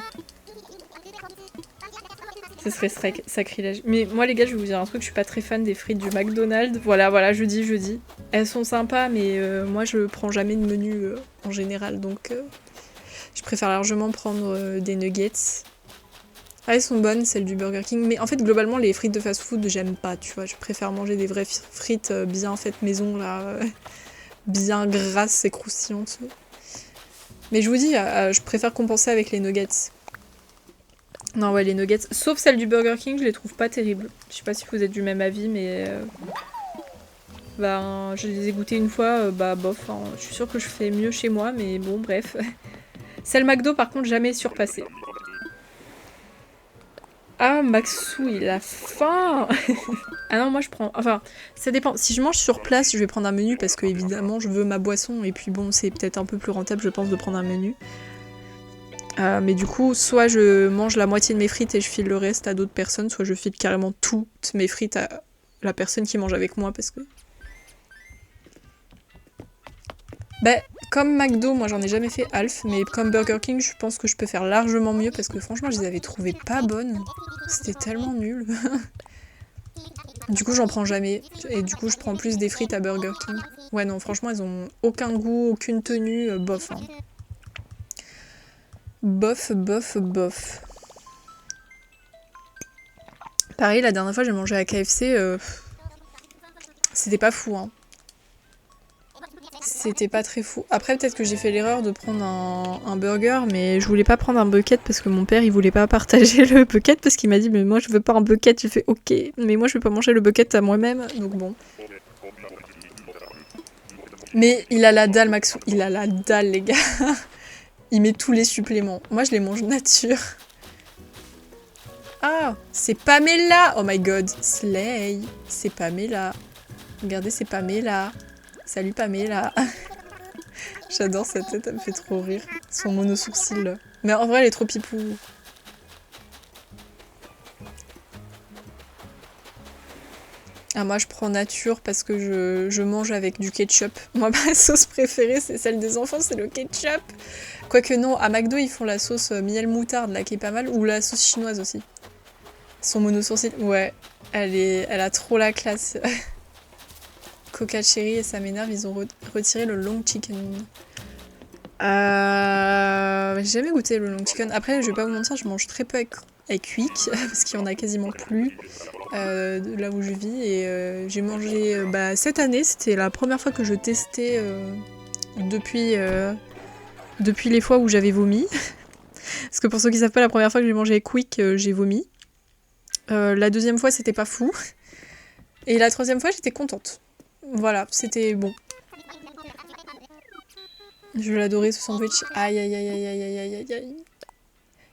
Ce serait sacrilège. Mais moi les gars, je vais vous dire un truc, je suis pas très fan des frites du McDonald's. Voilà, je dis. Elles sont sympas, mais moi je prends jamais de menu en général, donc je préfère largement prendre des nuggets. Ah, elles sont bonnes, celles du Burger King, mais en fait globalement les frites de fast-food j'aime pas, tu vois. Je préfère manger des vraies frites bien faites maison là, bien grasses et croustillantes. Mais je vous dis, je préfère compenser avec les nuggets. Non ouais, les nuggets, sauf celles du Burger King, je les trouve pas terribles. Je sais pas si vous êtes du même avis, mais ben, je les ai goûtées une fois, bah bof, hein. Je suis sûre que je fais mieux chez moi, mais bon bref. Celle McDo par contre jamais surpassée. Ah, Maxou, il a faim. Ah non, moi je prends... Enfin, ça dépend. Si je mange sur place, je vais prendre un menu parce que évidemment je veux ma boisson et puis bon, c'est peut-être un peu plus rentable, je pense, de prendre un menu. Mais du coup, soit je mange la moitié de mes frites et je file le reste à d'autres personnes, soit je file carrément toutes mes frites à la personne qui mange avec moi parce que... Bah, comme McDo, moi j'en ai jamais fait Alf, mais comme Burger King, je pense que je peux faire largement mieux parce que franchement, je les avais trouvées pas bonnes. C'était tellement nul. Du coup, j'en prends jamais. Et du coup, je prends plus des frites à Burger King. Ouais, non, franchement, elles ont aucun goût, aucune tenue, bof. Hein. Bof, bof, bof. Pareil, la dernière fois j'ai mangé à KFC, c'était pas fou, hein. C'était pas très fou. Après, peut-être que j'ai fait l'erreur de prendre un burger, mais je voulais pas prendre un bucket parce que mon père il voulait pas partager le bucket parce qu'il m'a dit mais moi je veux pas un bucket. J'ai fait ok, mais moi je vais pas manger le bucket à moi-même, donc bon. Mais il a la dalle, Maxou. Il a la dalle, les gars. Il met tous les suppléments. Moi je les mange nature. Ah, c'est Pamela. Oh my god, Slay. C'est Pamela. Regardez, c'est Pamela. Salut Pamela. J'adore sa tête, elle me fait trop rire. Son mono-sourcil là. Mais en vrai, elle est trop pipou. Ah, moi je prends nature parce que je mange avec du ketchup. Moi ma sauce préférée c'est celle des enfants, c'est le ketchup. Quoique non, à McDo ils font la sauce miel moutarde là qui est pas mal, ou la sauce chinoise aussi. Son mono-sourcil, ouais, elle a trop la classe. Coca Cherry et ça m'énerve, ils ont retiré le long chicken. J'ai jamais goûté le long chicken. Après, je vais pas vous mentir, je mange très peu avec Quick parce qu'il y en a quasiment plus là où je vis. Et j'ai mangé cette année, c'était la première fois que je testais depuis les fois où j'avais vomi. Parce que pour ceux qui savent pas, la première fois que j'ai mangé avec Quick, j'ai vomi. La deuxième fois, c'était pas fou. Et la troisième fois, j'étais contente. Voilà, c'était bon. Je l'adorais ce sandwich. Aïe aïe aïe aïe aïe aïe aïe aïe.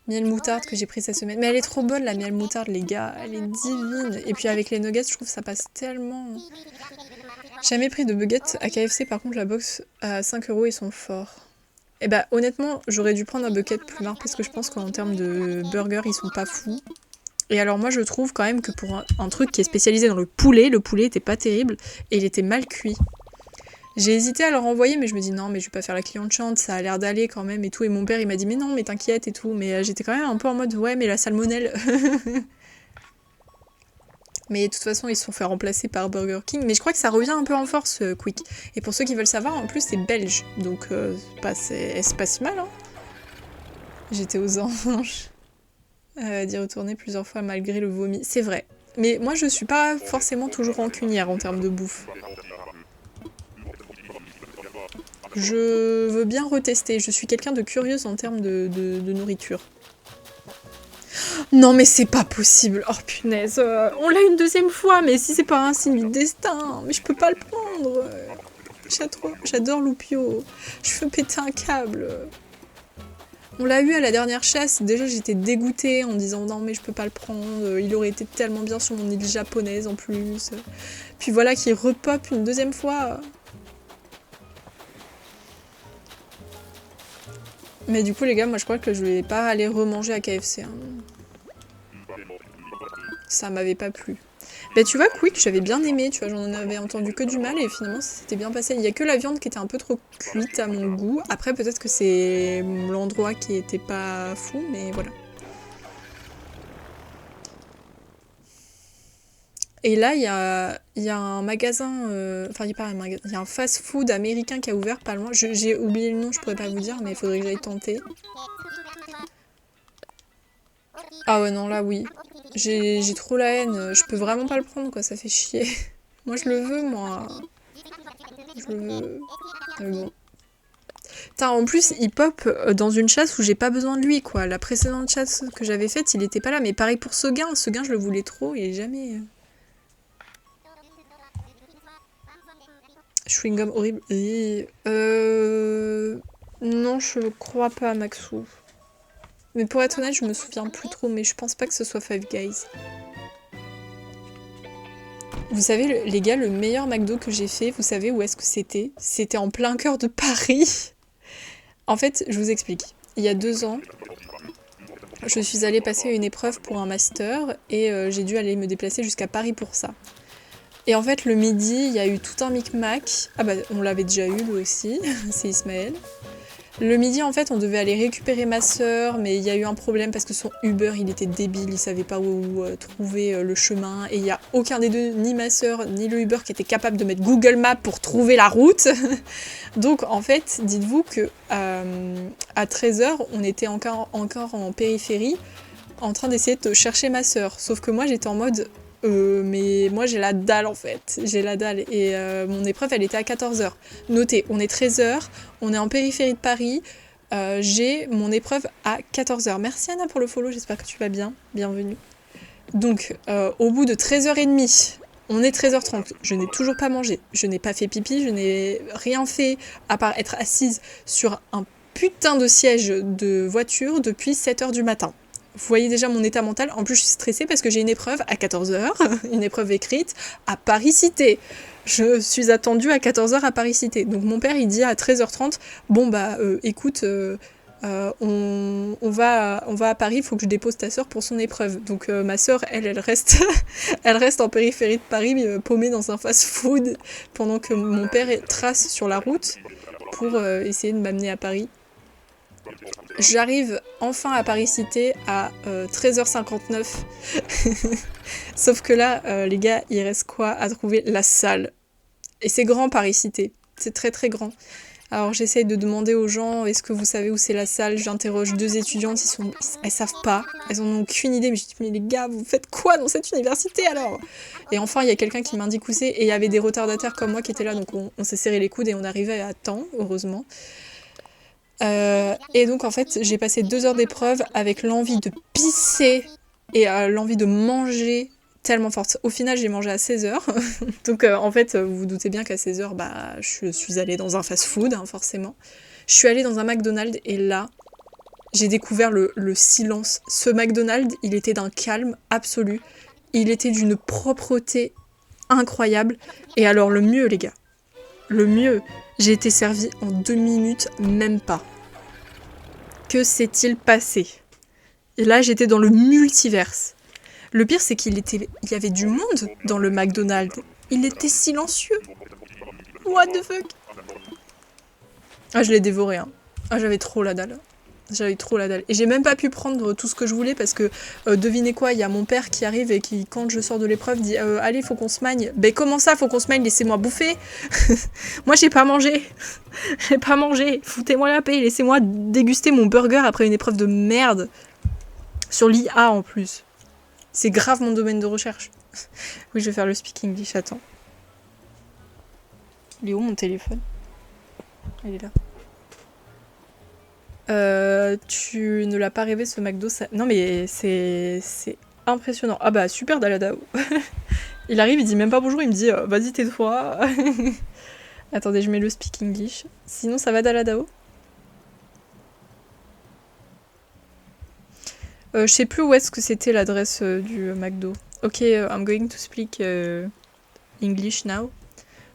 Miel moutarde que j'ai pris cette semaine. Mais elle est trop bonne la miel moutarde les gars. Elle est divine. Et puis avec les nuggets je trouve que ça passe tellement. Jamais pris de nuggets à KFC par contre la box à 5 € ils sont forts. Et bah honnêtement j'aurais dû prendre un bucket plus marre parce que je pense qu'en termes de burger ils sont pas fous. Et alors moi je trouve quand même que pour un truc qui est spécialisé dans le poulet était pas terrible et il était mal cuit. J'ai hésité à leur envoyer, mais je me dis non, mais je vais pas faire la cliente chante, ça a l'air d'aller quand même et tout. Et mon père il m'a dit mais non, mais t'inquiète et tout. Mais j'étais quand même un peu en mode ouais, mais la salmonelle. Mais de toute façon, ils se sont fait remplacer par Burger King. Mais je crois que ça revient un peu en force, Quick. Et pour ceux qui veulent savoir, en plus c'est belge. Donc c'est pas si mal, hein. J'étais aux anges d'y retourner plusieurs fois malgré le vomi. C'est vrai. Mais moi je suis pas forcément toujours rancunière en termes de bouffe. Je veux bien retester, je suis quelqu'un de curieuse en termes de nourriture. Non mais c'est pas possible, oh punaise, on l'a une deuxième fois, mais si c'est pas un signe du destin, mais je peux pas le prendre. J'adore Loupio, je veux péter un câble. On l'a eu à la dernière chasse, déjà j'étais dégoûtée en disant non mais je peux pas le prendre, il aurait été tellement bien sur mon île japonaise en plus. Puis voilà qu'il repop une deuxième fois. Mais du coup les gars, moi je crois que je vais pas aller remanger à KFC. Hein. Ça m'avait pas plu. Bah tu vois, Quick, j'avais bien aimé, tu vois, j'en avais entendu que du mal et finalement ça s'était bien passé. Il y a que la viande qui était un peu trop cuite à mon goût. Après peut-être que c'est l'endroit qui était pas fou, mais voilà. Et là, il y a un magasin, enfin il y a pas un magasin, il y a un fast-food américain qui a ouvert pas loin. J'ai oublié le nom, je pourrais pas vous dire, mais il faudrait que j'aille tenter. Ah ouais, non, là oui. J'ai trop la haine, je peux vraiment pas le prendre quoi, ça fait chier. Moi je le veux, moi. Je le veux. Mais bon. Putain, en plus, il pop dans une chasse où j'ai pas besoin de lui quoi. La précédente chasse que j'avais faite, il était pas là. Mais pareil pour ce gain je le voulais trop, il est jamais... Chewing-gum horrible. Non, je crois pas, Maxou. Mais pour être honnête, je me souviens plus trop, mais je pense pas que ce soit Five Guys. Vous savez, les gars, le meilleur McDo que j'ai fait, vous savez où est-ce que c'était? C'était en plein cœur de Paris. En fait, je vous explique. Il y a 2 ans, je suis allée passer une épreuve pour un master et j'ai dû aller me déplacer jusqu'à Paris pour ça. Et en fait, le midi, il y a eu tout un micmac. Ah bah, on l'avait déjà eu, lui aussi. C'est Ismaël. Le midi, en fait, on devait aller récupérer ma sœur, mais il y a eu un problème parce que son Uber, il était débile, il savait pas où trouver le chemin. Et il y a aucun des deux, ni ma sœur, ni le Uber, qui était capable de mettre Google Maps pour trouver la route. Donc, en fait, dites-vous que à 13h, on était encore en périphérie, en train d'essayer de chercher ma sœur. Sauf que moi, j'étais en mode... mais moi j'ai la dalle en fait, j'ai la dalle et mon épreuve elle était à 14h. Notez, on est 13h, on est en périphérie de Paris, j'ai mon épreuve à 14h. Merci Anna pour le follow, j'espère que tu vas bien, bienvenue. Donc au bout de 13h30, on est 13h30, je n'ai toujours pas mangé, je n'ai pas fait pipi, je n'ai rien fait à part être assise sur un putain de siège de voiture depuis 7h du matin. Vous voyez déjà mon état mental. En plus, je suis stressée parce que j'ai une épreuve à 14h, une épreuve écrite à Paris-Cité. Je suis attendue à 14h à Paris-Cité. Donc mon père, il dit à 13h30, bon bah écoute, on va à Paris, il faut que je dépose ta sœur pour son épreuve. Donc ma sœur, elle reste, elle reste en périphérie de Paris, paumée dans un fast-food, pendant que mon père trace sur la route pour essayer de m'amener à Paris. J'arrive enfin à Paris-Cité à 13h59. Sauf que là, les gars, il reste quoi à trouver? La salle. Et c'est grand Paris-Cité. C'est très très grand. Alors j'essaye de demander aux gens, est-ce que vous savez où c'est la salle? J'interroge 2 étudiantes, elles savent pas. Elles en ont aucune idée. Mais je dis, mais les gars, vous faites quoi dans cette université alors? Et enfin, il y a quelqu'un qui m'indique où c'est. Et il y avait des retardataires comme moi qui étaient là. Donc on s'est serré les coudes et on arrivait à temps, heureusement. Et donc en fait j'ai passé 2 heures d'épreuve avec l'envie de pisser et l'envie de manger tellement forte. Au final j'ai mangé à 16h. Donc en fait vous vous doutez bien qu'à 16h bah je suis allée dans un fast-food hein, forcément. Je suis allée dans un McDonald's et là j'ai découvert le silence. Ce McDonald's il était d'un calme absolu. Il était d'une propreté incroyable. Et alors le mieux les gars, le mieux, j'ai été servie en 2 minutes, même pas. Que s'est-il passé? Et là, j'étais dans le multiverse. Le pire, c'est qu'il y avait du monde dans le McDonald's. Il était silencieux. What the fuck? Ah, je l'ai dévoré, hein. Ah, j'avais trop la dalle. J'avais trop la dalle. Et j'ai même pas pu prendre tout ce que je voulais parce que, devinez quoi, il y a mon père qui arrive et qui, quand je sors de l'épreuve, dit allez, faut qu'on se magne. Ben comment ça, faut qu'on se magne? Laissez-moi bouffer. Moi, j'ai pas mangé. J'ai pas mangé. Foutez-moi la paix. Laissez-moi déguster mon burger après une épreuve de merde. Sur l'IA en plus. C'est grave mon domaine de recherche. Oui, je vais faire le speak English. Attends. Il est où mon téléphone? Il est là. Tu ne l'as pas rêvé ce McDo ça... Non mais c'est impressionnant. Ah bah super Daladao. Il arrive, il dit même pas bonjour, il me dit vas-y tais-toi. Attendez, je mets le speak English. Sinon ça va Daladao? Je sais plus où est-ce que c'était l'adresse du McDo. Ok, I'm going to speak English now.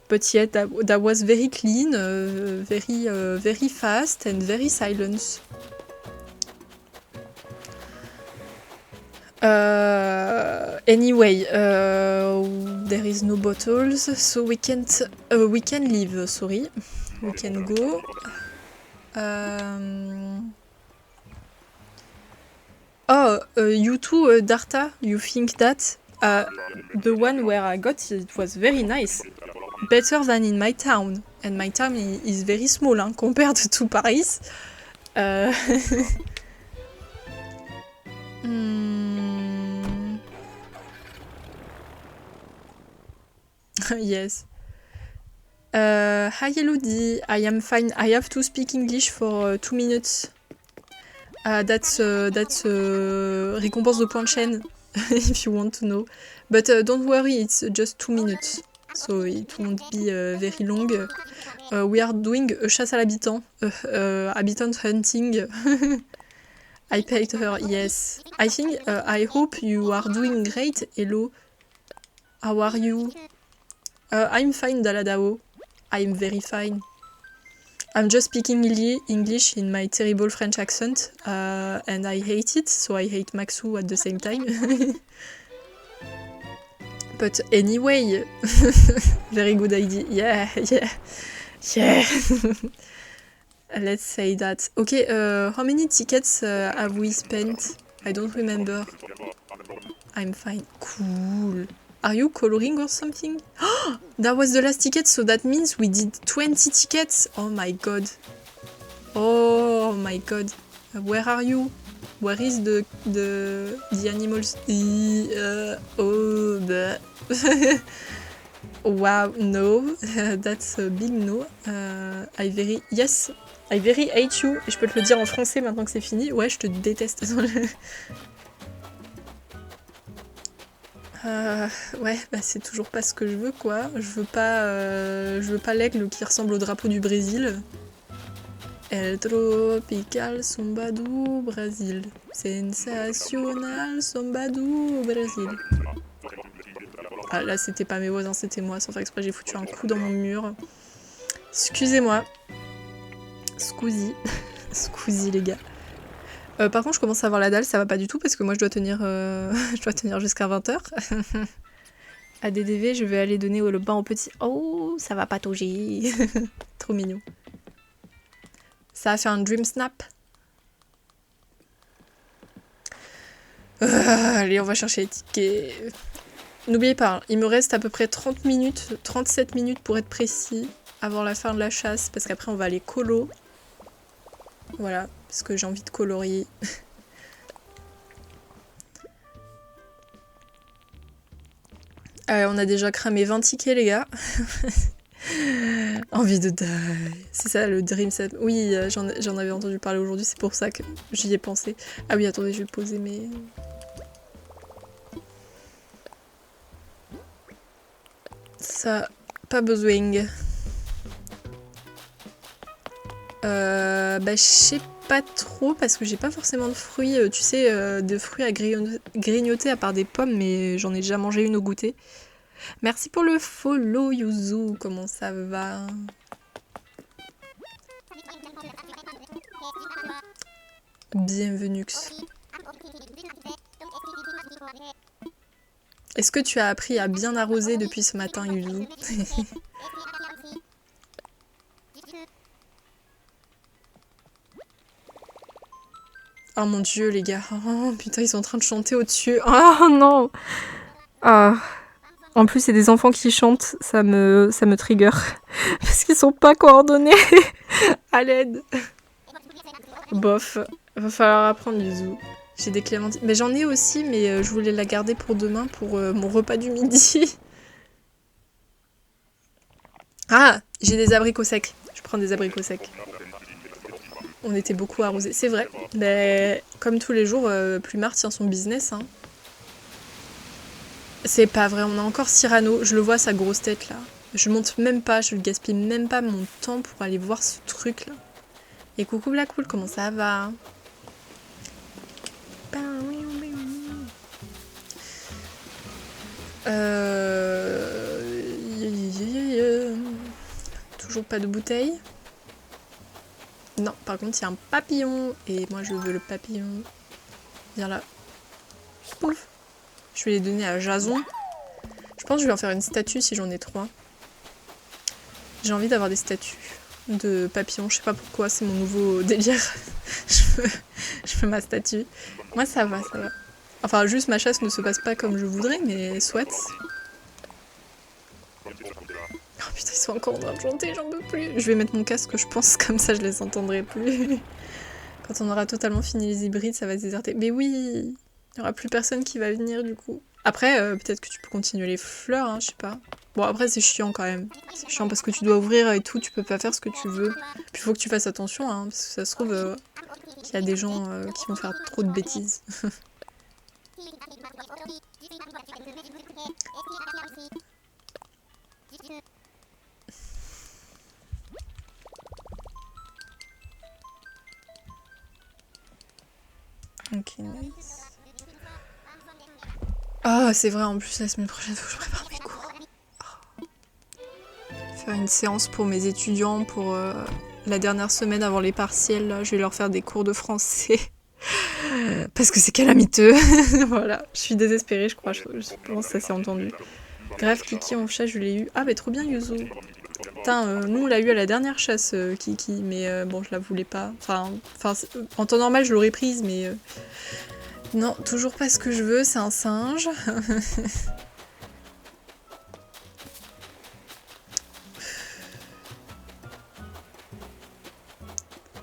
But yet that was very clean, very fast and very silent. Anyway, there is no bottles, so we can leave. Sorry, we can go. You too, Darta. You think that the one where I got it was very nice. Better than in my town. And my town is very small, hein, compared to Paris. Yes. Hi Elodie, I am fine. I have to speak English for 2 minutes. That's récompense de points de chaîne, if you want to know. But don't worry, it's just 2 minutes. So it won't be very long. We are doing a chasse à l'habitant. Habitant hunting. I paid her, yes. I think, I hope you are doing great. Hello. How are you? I'm fine, Daladao. I'm very fine. I'm just speaking English in my terrible French accent. And I hate it, so I hate Maxou at the same time. But anyway, very good idea. Yeah. Let's say that. Ok, how many tickets have we spent? I don't remember. I'm fine. Cool. Are you coloring or something? That was the last ticket, so that means we did 20 tickets. Oh my god. Oh my god. Where are you? Where is the animals? Wow, no. That's a big no. I very hate you. Et je peux te le dire en français maintenant que c'est fini. Ouais, je te déteste. Ouais, bah c'est toujours pas ce que je veux, quoi. Je veux pas l'aigle qui ressemble au drapeau du Brésil. El tropical samba do Brasil. Sensational samba do Brasil. Ah là, c'était pas mes voisins, c'était moi. Sans faire exprès, j'ai foutu un coup dans mon mur. Excusez-moi. Scusi. Scusi, les gars. Par contre, je commence à avoir la dalle, ça va pas du tout parce que moi je dois tenir, jusqu'à 20h. À DDV, je vais aller donner le bain au petit. Oh, ça va patauger. Trop mignon. Ça a fait un dream snap. Allez, on va chercher les tickets. N'oubliez pas, il me reste à peu près 30 minutes, 37 minutes pour être précis, avant la fin de la chasse, parce qu'après on va aller colo. Voilà, parce que j'ai envie de colorier. On a déjà cramé 20 tickets, les gars. Envie de die. C'est ça, le dream set. Oui, j'en avais entendu parler aujourd'hui, c'est pour ça que j'y ai pensé. Ah oui, attendez, je vais poser mes... Ça, pas besoin. Bah, je sais pas trop parce que j'ai pas forcément de fruits, tu sais, de fruits à grignoter à part des pommes, mais j'en ai déjà mangé une au goûter. Merci pour le follow, Yuzu. Comment ça va? Bienvenue. Est-ce que tu as appris à bien arroser depuis ce matin, Yuzu? Oh mon dieu, les gars. Oh putain, ils sont en train de chanter au-dessus. Oh non. Ah. En plus, c'est des enfants qui chantent. Ça me trigger. Parce qu'ils sont pas coordonnés. À l'aide. Bof. Va falloir apprendre, Yuzu. J'ai des clémentines. Mais j'en ai aussi, mais je voulais la garder pour demain, pour mon repas du midi. Ah, j'ai des abricots secs. Je prends des abricots secs. On était beaucoup arrosés, c'est vrai. Mais comme tous les jours, Plumard tient son business. Hein. C'est pas vrai, on a encore Cyrano. Je le vois, sa grosse tête là. Je monte même pas, je gaspille même pas mon temps pour aller voir ce truc là. Et coucou Black Cool, comment ça va? Toujours pas de bouteille. Non, par contre, il y a un papillon. Et moi, je veux le papillon. Viens là. Pouf. Je vais les donner à Jason. Je pense que je vais en faire une statue si j'en ai 3. J'ai envie d'avoir des statues de papillons. Je sais pas pourquoi, c'est mon nouveau délire. je veux ma statue. Moi, ça va, ça va. Enfin, juste ma chasse ne se passe pas comme je voudrais, mais soit. Oh putain, ils sont encore en train de chanter, j'en peux plus. Je vais mettre mon casque, je pense, comme ça je les entendrai plus. Quand on aura totalement fini les hybrides, ça va se déserter. Mais oui, il n'y aura plus personne qui va venir du coup. Après, peut-être que tu peux continuer les fleurs, hein, je sais pas. Bon, après, c'est chiant quand même. C'est chiant parce que tu dois ouvrir et tout, tu peux pas faire ce que tu veux. Puis il faut que tu fasses attention, hein, parce que ça se trouve qu'il y a des gens qui vont faire trop de bêtises. Ok, nice. Ah, c'est vrai, en plus, la semaine prochaine, faut que je prépare mes cours. Oh. Faire une séance pour mes étudiants pour la dernière semaine avant les partiels. Là, je vais leur faire des cours de français. Parce que c'est calamiteux. Voilà, je suis désespérée, je crois. Je pense que ça s'est entendu. Grave, Kiki en chat, je l'ai eu. Ah, mais trop bien, Yuzu. Putain, nous on l'a eu à la dernière chasse, Kiki, mais bon, je la voulais pas. Enfin, en temps normal, je l'aurais prise, mais... Non, toujours pas ce que je veux, c'est un singe.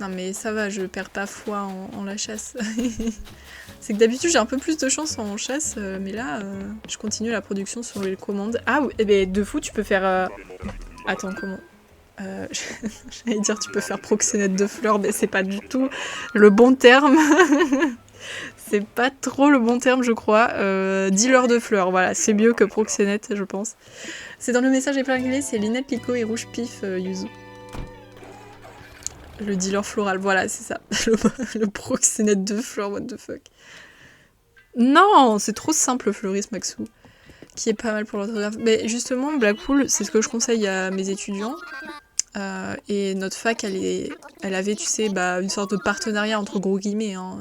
Non mais ça va, je perds pas foi en la chasse. C'est que d'habitude j'ai un peu plus de chance en chasse, mais là je continue la production sur les commandes. Ah oui, eh ben de fou tu peux faire... Attends, comment... J'allais dire tu peux faire proxénète de fleurs, mais c'est pas du tout le bon terme. C'est pas trop le bon terme je crois. Dealer de fleurs, voilà, c'est mieux que proxénète je pense. C'est dans le message épinglé, c'est Linette, Lico et Rouge Pif, Yuzu. Le dealer floral, voilà, c'est ça. Le proxénète de fleurs, what the fuck. Non, c'est trop simple le fleurisme, Maxou. Qui est pas mal pour l'orthographe. Mais justement, Blackpool, c'est ce que je conseille à mes étudiants. Et notre fac, elle avait, tu sais, une sorte de partenariat entre gros guillemets, hein,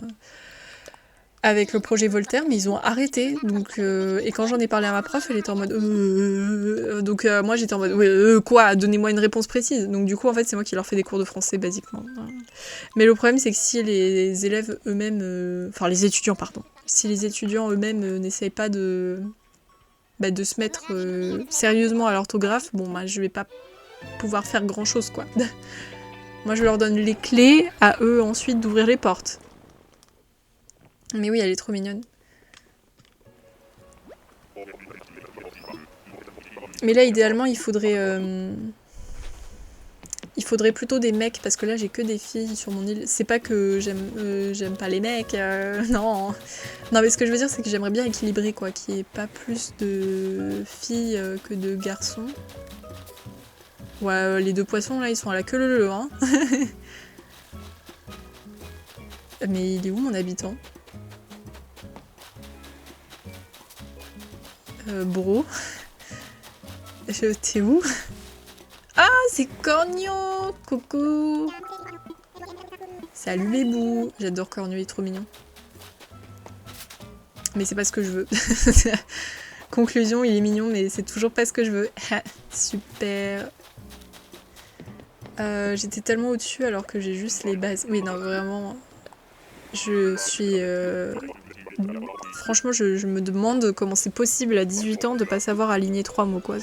avec le projet Voltaire, mais ils ont arrêté. Donc, et quand j'en ai parlé à ma prof, elle était en mode donc moi j'étais en mode quoi, donnez-moi une réponse précise. Donc du coup en fait c'est moi qui leur fais des cours de français basiquement. Mais le problème c'est que si les élèves eux-mêmes, enfin les étudiants pardon, si les étudiants eux-mêmes n'essayent pas de se mettre sérieusement à l'orthographe, bon bah je vais pas pouvoir faire grand chose quoi. Moi je leur donne les clés, à eux ensuite d'ouvrir les portes. Mais oui, elle est trop mignonne. Mais là, idéalement, il faudrait plutôt des mecs, parce que là, j'ai que des filles sur mon île. C'est pas que j'aime pas les mecs, non. Non, mais ce que je veux dire, c'est que j'aimerais bien équilibrer, quoi, qu'il n'y ait pas plus de filles que de garçons. Ouais, les deux poissons, là, ils sont à la queue leu, hein. Mais il est où, mon habitant? Bro. T'es où? Ah, c'est Cornio! Coucou! Salut les bouts! J'adore Cornio, il est trop mignon. Mais c'est pas ce que je veux. Conclusion, il est mignon, mais c'est toujours pas ce que je veux. Super! J'étais tellement au-dessus alors que j'ai juste les bases. Oui, non, vraiment. Je suis... Franchement, je me demande comment c'est possible à 18 ans de pas savoir aligner 3 mots, quoi.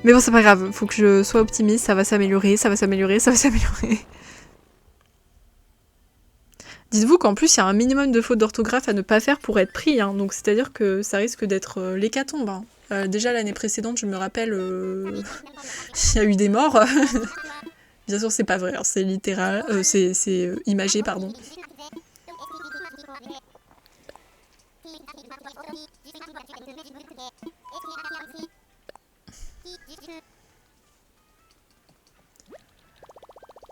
Mais bon, c'est pas grave, faut que je sois optimiste, ça va s'améliorer, ça va s'améliorer, ça va s'améliorer. Dites-vous qu'en plus, il y a un minimum de fautes d'orthographe à ne pas faire pour être pris, hein, donc c'est-à-dire que ça risque d'être l'hécatombe. Hein. Déjà, l'année précédente, je me rappelle, il y a eu des morts. Bien sûr, c'est pas vrai, c'est littéral, c'est imagé, pardon.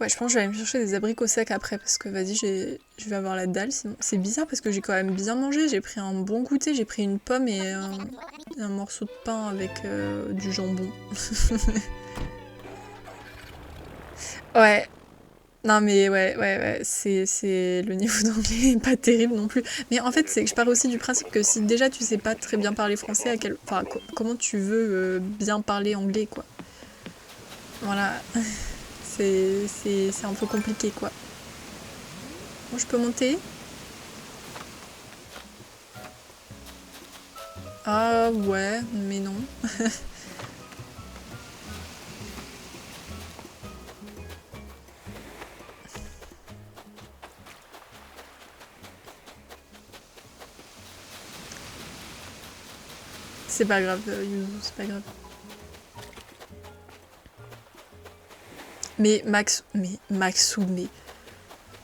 Ouais, je pense que je vais aller me chercher des abricots secs après, parce que vas-y, je vais avoir la dalle, sinon... C'est bizarre, parce que j'ai quand même bien mangé, j'ai pris un bon goûter, j'ai pris une pomme et un morceau de pain avec du jambon. Ouais. Non mais ouais, c'est... Le niveau d'anglais est pas terrible non plus. Mais en fait, c'est que je pars aussi du principe que si déjà tu sais pas très bien parler français, enfin, comment tu veux bien parler anglais, quoi. Voilà. C'est un peu compliqué, quoi. Bon, je peux monter? Ah ouais, mais non. C'est pas grave, Yuzu, c'est pas grave. Mais Maxou, mais...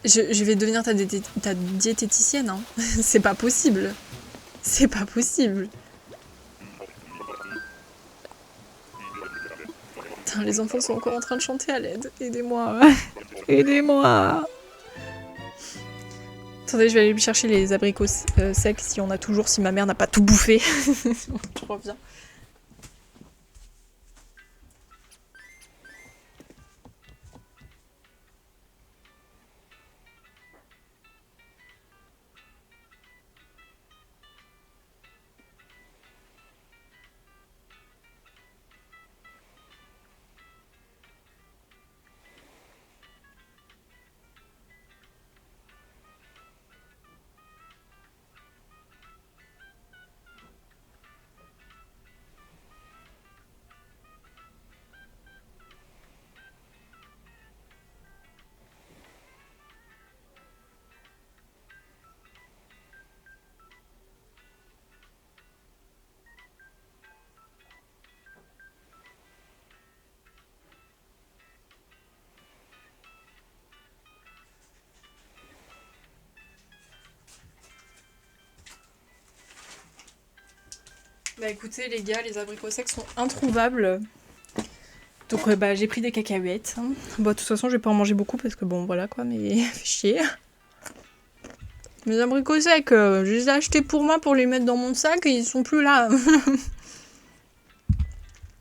Je vais devenir ta diététicienne, hein. C'est pas possible. C'est pas possible. Putain, les enfants sont encore en train de chanter à l'aide. Aidez-moi. Aidez-moi. Attendez, je vais aller lui chercher les abricots secs si on a toujours, si ma mère n'a pas tout bouffé. Je reviens. Bah écoutez les gars, les abricots secs sont introuvables. Donc bah j'ai pris des cacahuètes. Hein. Bon, de toute façon je vais pas en manger beaucoup parce que bon voilà quoi, mais fait chier. Mes abricots secs, je les ai achetés pour moi pour les mettre dans mon sac et ils sont plus là.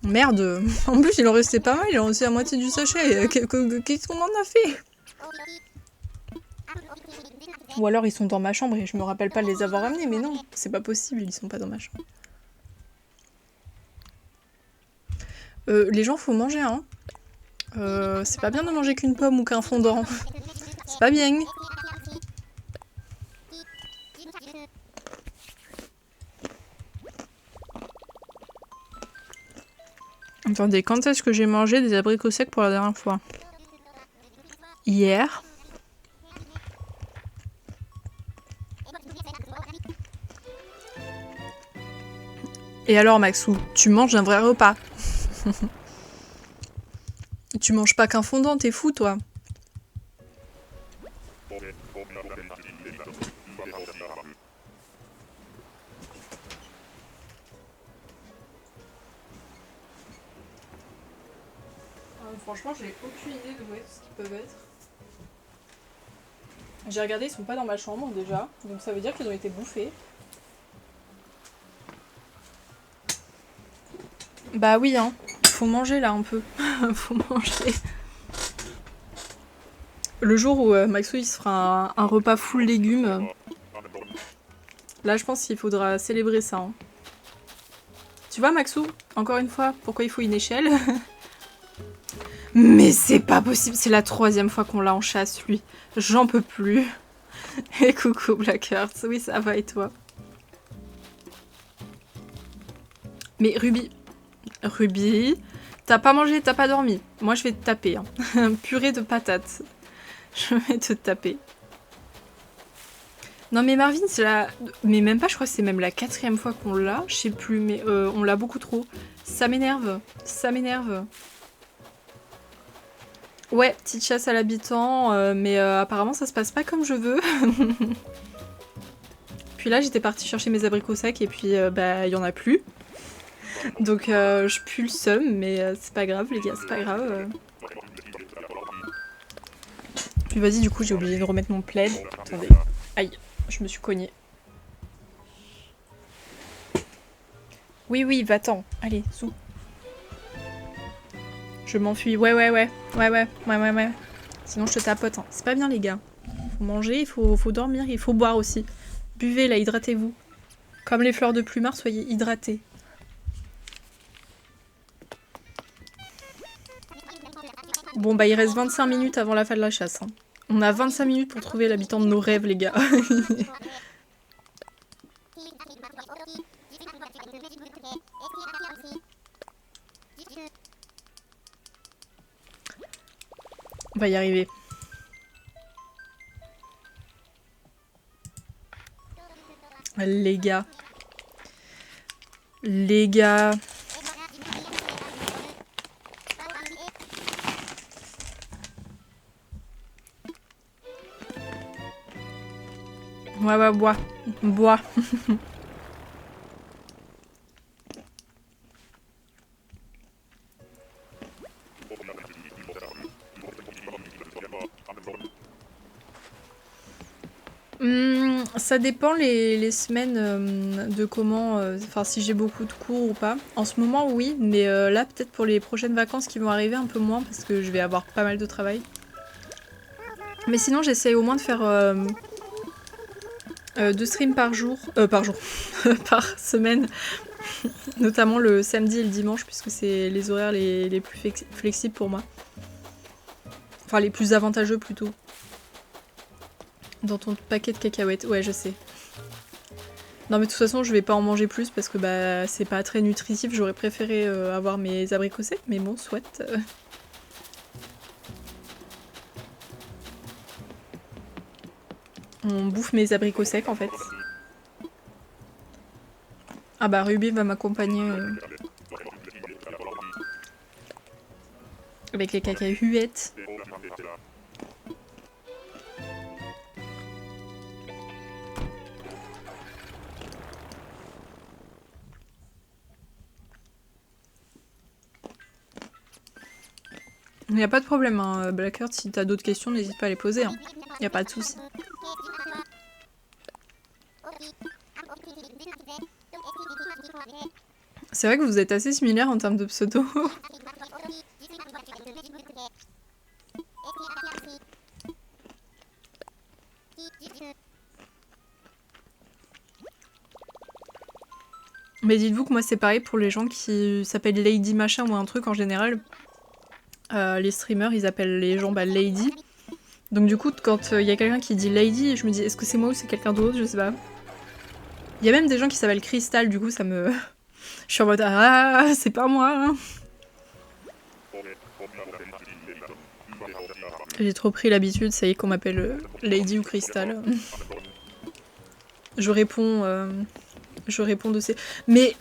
Merde. En plus il en restait pas mal, il en restait la moitié du sachet. Qu'est-ce qu'on en a fait? Ou alors ils sont dans ma chambre et je me rappelle pas de les avoir amenés, mais non, c'est pas possible, ils sont pas dans ma chambre. Les gens, faut manger, hein. C'est pas bien de manger qu'une pomme ou qu'un fondant. C'est pas bien. Attendez, quand est-ce que j'ai mangé des abricots secs pour la dernière fois? Hier. Et alors, Maxou, tu manges un vrai repas. Tu manges pas qu'un fondant, t'es fou, toi. Franchement, j'ai aucune idée de où est-ce qu'ils peuvent être. J'ai regardé, ils sont pas dans ma chambre déjà, donc ça veut dire qu'ils ont été bouffés. Bah oui, hein. Faut manger là un peu. Faut manger. Le jour où Maxou il se fera un repas full légumes, là je pense qu'il faudra célébrer ça. Hein. Tu vois Maxou, encore une fois, pourquoi il faut une échelle? Mais c'est pas possible, c'est la 3e fois qu'on l'a en chasse lui. J'en peux plus. Et coucou Blackheart, oui ça va et toi? Mais Ruby, t'as pas mangé, t'as pas dormi. Moi je vais te taper. Hein. Purée de patates. Je vais te taper. Non mais Marvin, c'est la... Mais même pas, je crois que c'est même la 4e fois qu'on l'a. Je sais plus, mais on l'a beaucoup trop. Ça m'énerve. Ça m'énerve. Ouais, petite chasse à l'habitant, mais apparemment ça se passe pas comme je veux. Puis là j'étais partie chercher mes abricots secs et puis bah il y en a plus. Donc je pue le seum, mais c'est pas grave les gars, c'est pas grave. Puis vas-y, du coup j'ai oublié de remettre mon plaid. Attendez. Aïe, je me suis cognée. Oui, oui, va-t'en. Allez, sous. Je m'enfuis. Ouais. Sinon je te tapote. Hein. C'est pas bien les gars. Faut manger, il faut dormir, il faut boire aussi. Buvez là, hydratez-vous. Comme les fleurs de plumard, soyez hydratés. Bon bah il reste 25 minutes avant la fin de la chasse. Hein. On a 25 minutes pour trouver l'habitant de nos rêves les gars. On va y arriver. Les gars. Les gars. Ouais, bois. Bois. Ça dépend les semaines de comment... Enfin, si j'ai beaucoup de cours ou pas. En ce moment, oui, mais là, peut-être pour les prochaines vacances qui vont arriver, un peu moins, parce que je vais avoir pas mal de travail. Mais sinon, j'essaie au moins de faire 2 streams par jour. Par semaine. Notamment le samedi et le dimanche, puisque c'est les horaires les plus flexibles pour moi. Enfin, les plus avantageux plutôt. Dans ton paquet de cacahuètes. Ouais, je sais. Non, mais de toute façon, je vais pas en manger plus parce que bah c'est pas très nutritif. J'aurais préféré avoir mes abricots secs, mais bon, soit. On bouffe mes abricots secs en fait. Ah bah Ruby va m'accompagner avec les cacahuètes. Y a pas de problème, hein, Blackheart, si t'as d'autres questions, n'hésite pas à les poser. Hein. Y a pas de souci. C'est vrai que vous êtes assez similaires en termes de pseudo. Mais dites-vous que moi c'est pareil pour les gens qui s'appellent Lady machin ou un truc en général. Les streamers ils appellent les gens Lady. Donc du coup quand il y a quelqu'un qui dit Lady, je me dis est-ce que c'est moi ou c'est quelqu'un d'autre, je sais pas. Il y a même des gens qui s'appellent Crystal, du coup ça me... Je suis en mode ah c'est pas moi hein. J'ai trop pris l'habitude, ça y est qu'on m'appelle Lady ou Crystal. Je réponds de ces... Mais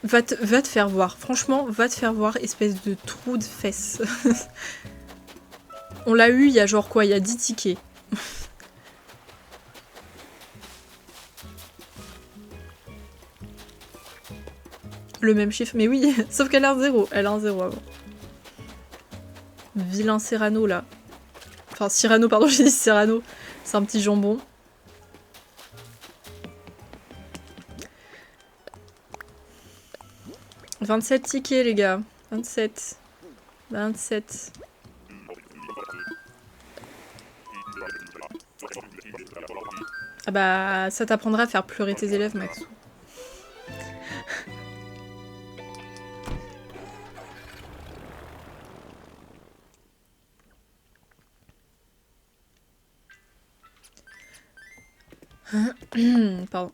va te faire voir, franchement, va te faire voir, espèce de trou de fesses. On l'a eu il y a genre quoi, il y a 10 tickets. Le même chiffre, mais oui, sauf qu'elle a un 0, elle a un 0 avant. Vilain Cyrano là. Enfin Cyrano, pardon, j'ai dit Cyrano, c'est un petit jambon. « 27 tickets les gars, 27. 27. Ah bah ça t'apprendra à faire pleurer tes élèves Max. Pardon.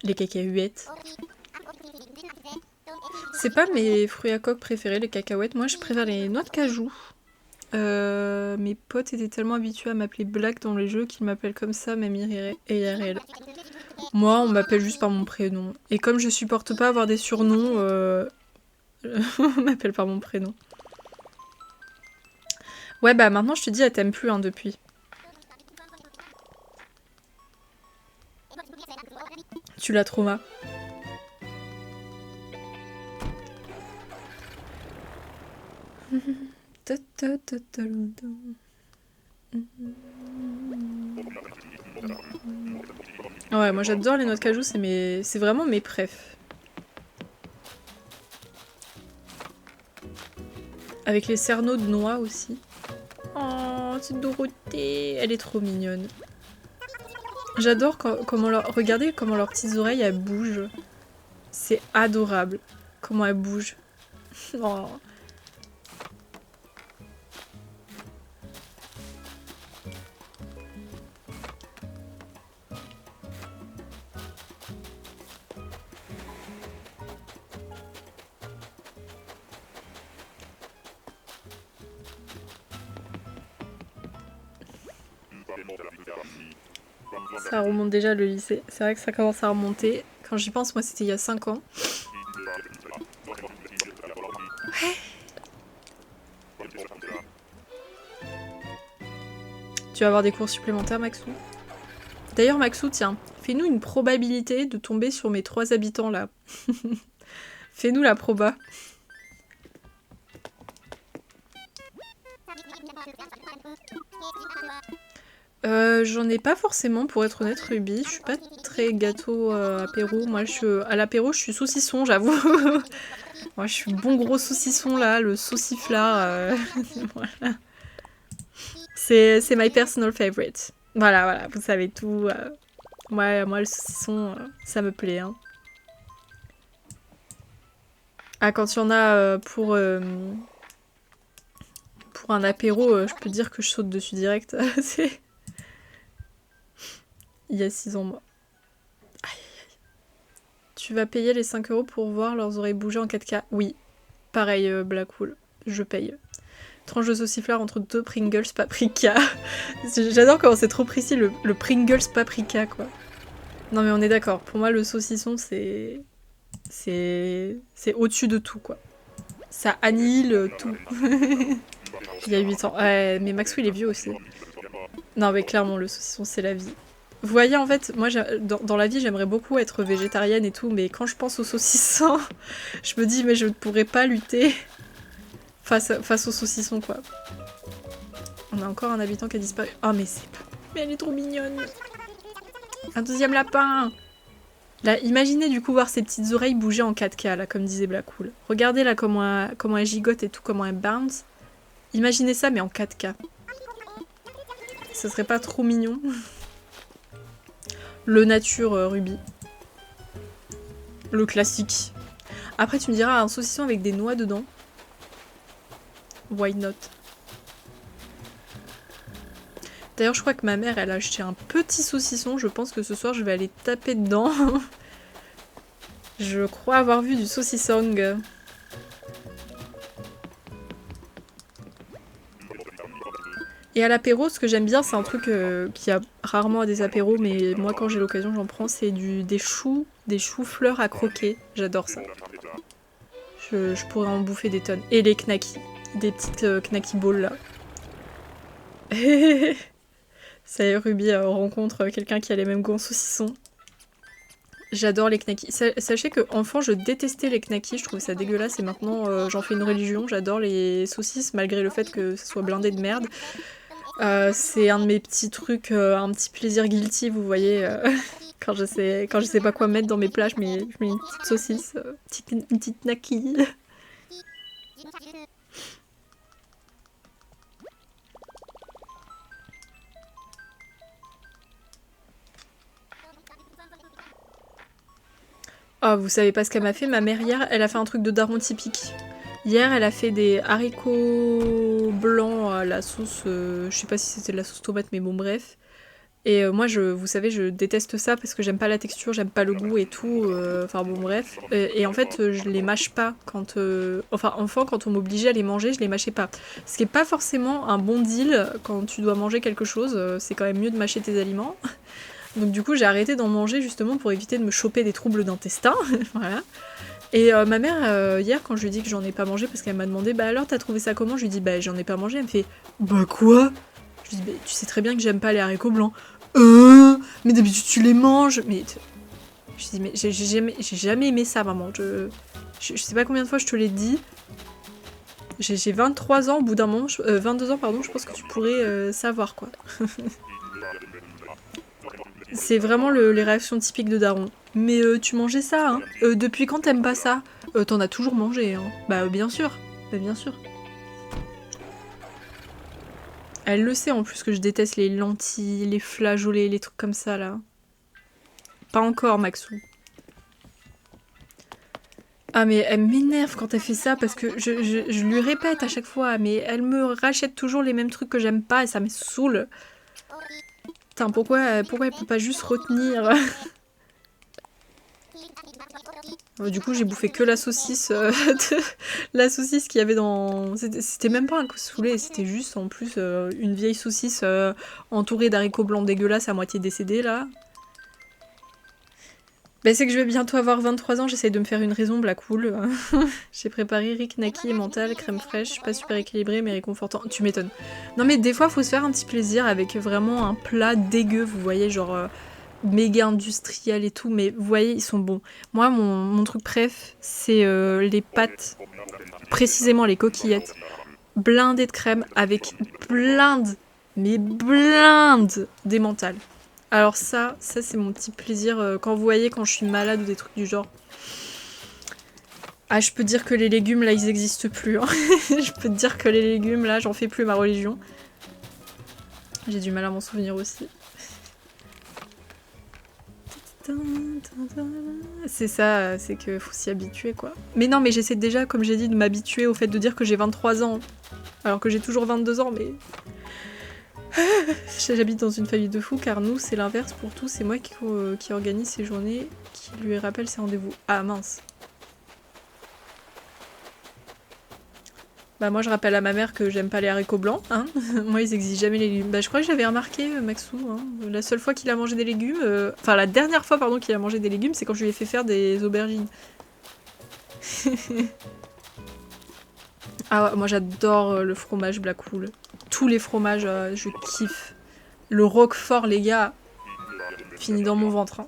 Les cacahuètes. C'est pas mes fruits à coque préférés, les cacahuètes. Moi, je préfère les noix de cajou. Mes potes étaient tellement habitués à m'appeler Black dans les jeux qu'ils m'appellent comme ça, même IRL. Moi, on m'appelle juste par mon prénom. Et comme je supporte pas avoir des surnoms, on m'appelle par mon prénom. Ouais, bah maintenant, je te dis, elle t'aime plus hein, depuis. Tu l'as trauma. Ouais, moi j'adore les noix de cajou, c'est vraiment mes préfs. Avec les cerneaux de noix aussi. Oh, c'est Dorothée, elle est trop mignonne. J'adore regardez comment leurs petites oreilles elles bougent. C'est adorable. Comment elles bougent. Oh. Ça remonte déjà le lycée. C'est vrai que ça commence à remonter. Quand j'y pense, moi c'était il y a 5 ans. Ouais. Tu vas avoir des cours supplémentaires, Maxou? D'ailleurs, Maxou, tiens, fais-nous une probabilité de tomber sur mes 3 habitants là. Fais-nous la proba. J'en ai pas forcément pour être honnête Ruby, je suis pas très gâteau apéro, moi à l'apéro je suis saucisson j'avoue. Moi je suis bon gros saucisson là, le sauciflard, voilà. C'est my personal favorite. Voilà, vous savez tout. Moi le saucisson, ça me plaît. Hein. Ah quand il y en a pour un apéro, je peux dire que je saute dessus direct. C'est... Il y a 6 ans, moi. Aïe, aïe. Tu vas payer les 5 € pour voir leurs oreilles bouger en 4K? Oui. Pareil, Blackwool. Je paye. Tranche de sauciflard entre 2 Pringles paprika. J'adore comment c'est trop précis, le Pringles paprika, quoi. Non, mais on est d'accord. Pour moi, le saucisson, c'est au-dessus de tout, quoi. Ça annihile tout. Il y a 8 ans. Ouais, mais Maxwell, il est vieux aussi. Non, mais clairement, le saucisson, c'est la vie. Vous voyez, en fait, moi, dans la vie, j'aimerais beaucoup être végétarienne et tout, mais quand je pense aux saucissons, je me dis, mais je ne pourrais pas lutter face aux saucissons, quoi. On a encore un habitant qui a disparu. Oh, mais c'est pas... Mais elle est trop mignonne. Un deuxième lapin. Là, imaginez du coup voir ses petites oreilles bouger en 4K, là, comme disait Blackwool. Regardez là comment elle gigote et tout, comment elle bounce. Imaginez ça, mais en 4K. Ce serait pas trop mignon? Le nature Ruby. Le classique. Après, tu me diras un saucisson avec des noix dedans. Why not? D'ailleurs, je crois que ma mère, elle a acheté un petit saucisson. Je pense que ce soir, je vais aller taper dedans. Je crois avoir vu du saucisson. Et à l'apéro, ce que j'aime bien, c'est un truc qu'il y a rarement à des apéros, mais moi, quand j'ai l'occasion, j'en prends, c'est des choux-fleurs à croquer. J'adore ça. Je pourrais en bouffer des tonnes. Et les knackis. Des petites knacky balls, là. Ça y est, Ruby rencontre quelqu'un qui a les mêmes goûts en saucisson. J'adore les knackis. Sachez que enfant, je détestais les knackis, je trouvais ça dégueulasse et maintenant j'en fais une religion. J'adore les saucisses malgré le fait que ce soit blindé de merde. C'est un de mes petits trucs, un petit plaisir guilty, vous voyez. Quand je sais pas quoi mettre dans mes plats, je mets une petite saucisse, une petite knacki. Ah, vous savez pas ce qu'elle m'a fait? Ma mère hier, elle a fait un truc de daron typique. Hier, elle a fait des haricots blancs à la sauce, je sais pas si c'était de la sauce tomate, mais bon bref. Et moi, vous savez, je déteste ça parce que j'aime pas la texture, j'aime pas le goût et tout. Enfin bon bref. Et en fait, je les mâche pas quand... Enfin, enfant, quand on m'obligeait à les manger, je les mâchais pas. Ce qui est pas forcément un bon deal quand tu dois manger quelque chose. C'est quand même mieux de mâcher tes aliments. Donc du coup, j'ai arrêté d'en manger justement pour éviter de me choper des troubles d'intestin. Voilà. Et ma mère, hier, quand je lui ai dit que j'en ai pas mangé, parce qu'elle m'a demandé, bah alors t'as trouvé ça comment? Je lui ai dit, bah j'en ai pas mangé. Elle me fait, bah quoi? Je lui dis, bah tu sais très bien que j'aime pas les haricots blancs. Mais d'habitude tu les manges. Mais je dis, mais j'ai jamais aimé ça, maman. Je sais pas combien de fois je te l'ai dit. J'ai 23 ans, au bout d'un moment, 22 ans, pardon, je pense que tu pourrais savoir, quoi. C'est vraiment les réactions typiques de daron. Mais tu mangeais ça, hein. Depuis quand t'aimes pas ça? T'en as toujours mangé, hein. Bah bien sûr. Bah bien sûr. Elle le sait en plus que je déteste les lentilles, les flageolets, les trucs comme ça, là. Pas encore, Maxou. Ah mais elle m'énerve quand elle fait ça parce que je lui répète à chaque fois, mais elle me rachète toujours les mêmes trucs que j'aime pas et ça me saoule. Putain, pourquoi elle peut pas juste retenir? Du coup, j'ai bouffé que la saucisse, la saucisse qu'il y avait dans... C'était même pas un cassoulet, c'était juste en plus une vieille saucisse entourée d'haricots blancs dégueulasses à moitié décédés, là. Bah c'est que je vais bientôt avoir 23 ans, j'essaye de me faire une raison, Blackwool. J'ai préparé riz knacki et mental, crème fraîche, pas super équilibré mais réconfortant. Tu m'étonnes. Non mais des fois, faut se faire un petit plaisir avec vraiment un plat dégueu, vous voyez, genre... méga industriel et tout, mais vous voyez, ils sont bons. Moi, mon truc préf, c'est les pâtes, précisément les coquillettes, blindées de crème, avec mais blinde d'emmental. Alors ça c'est mon petit plaisir, quand vous voyez, quand je suis malade ou des trucs du genre. Ah, je peux te dire que les légumes, là, ils existent plus. Hein. Je peux te dire que les légumes, là, j'en fais plus ma religion. J'ai du mal à m'en souvenir aussi. C'est ça, c'est qu'il faut s'y habituer, quoi. Mais non, mais j'essaie déjà, comme j'ai dit, de m'habituer au fait de dire que j'ai 23 ans. Alors que j'ai toujours 22 ans, mais... J'habite dans une famille de fous, car nous, c'est l'inverse pour tout. C'est moi qui organise ces journées, qui lui rappelle ses rendez-vous. Ah, mince. Bah moi, je rappelle à ma mère que j'aime pas les haricots blancs, hein. Moi, ils exigent jamais les légumes. Bah je crois que j'avais remarqué, Maxou, hein. La seule fois qu'il a mangé des légumes... Enfin, la dernière fois, pardon, qu'il a mangé des légumes, c'est quand je lui ai fait faire des aubergines. Ah ouais, moi j'adore le fromage Blackwool. Tous les fromages, je kiffe. Le roquefort, les gars. finit dans mon ventre. Hein.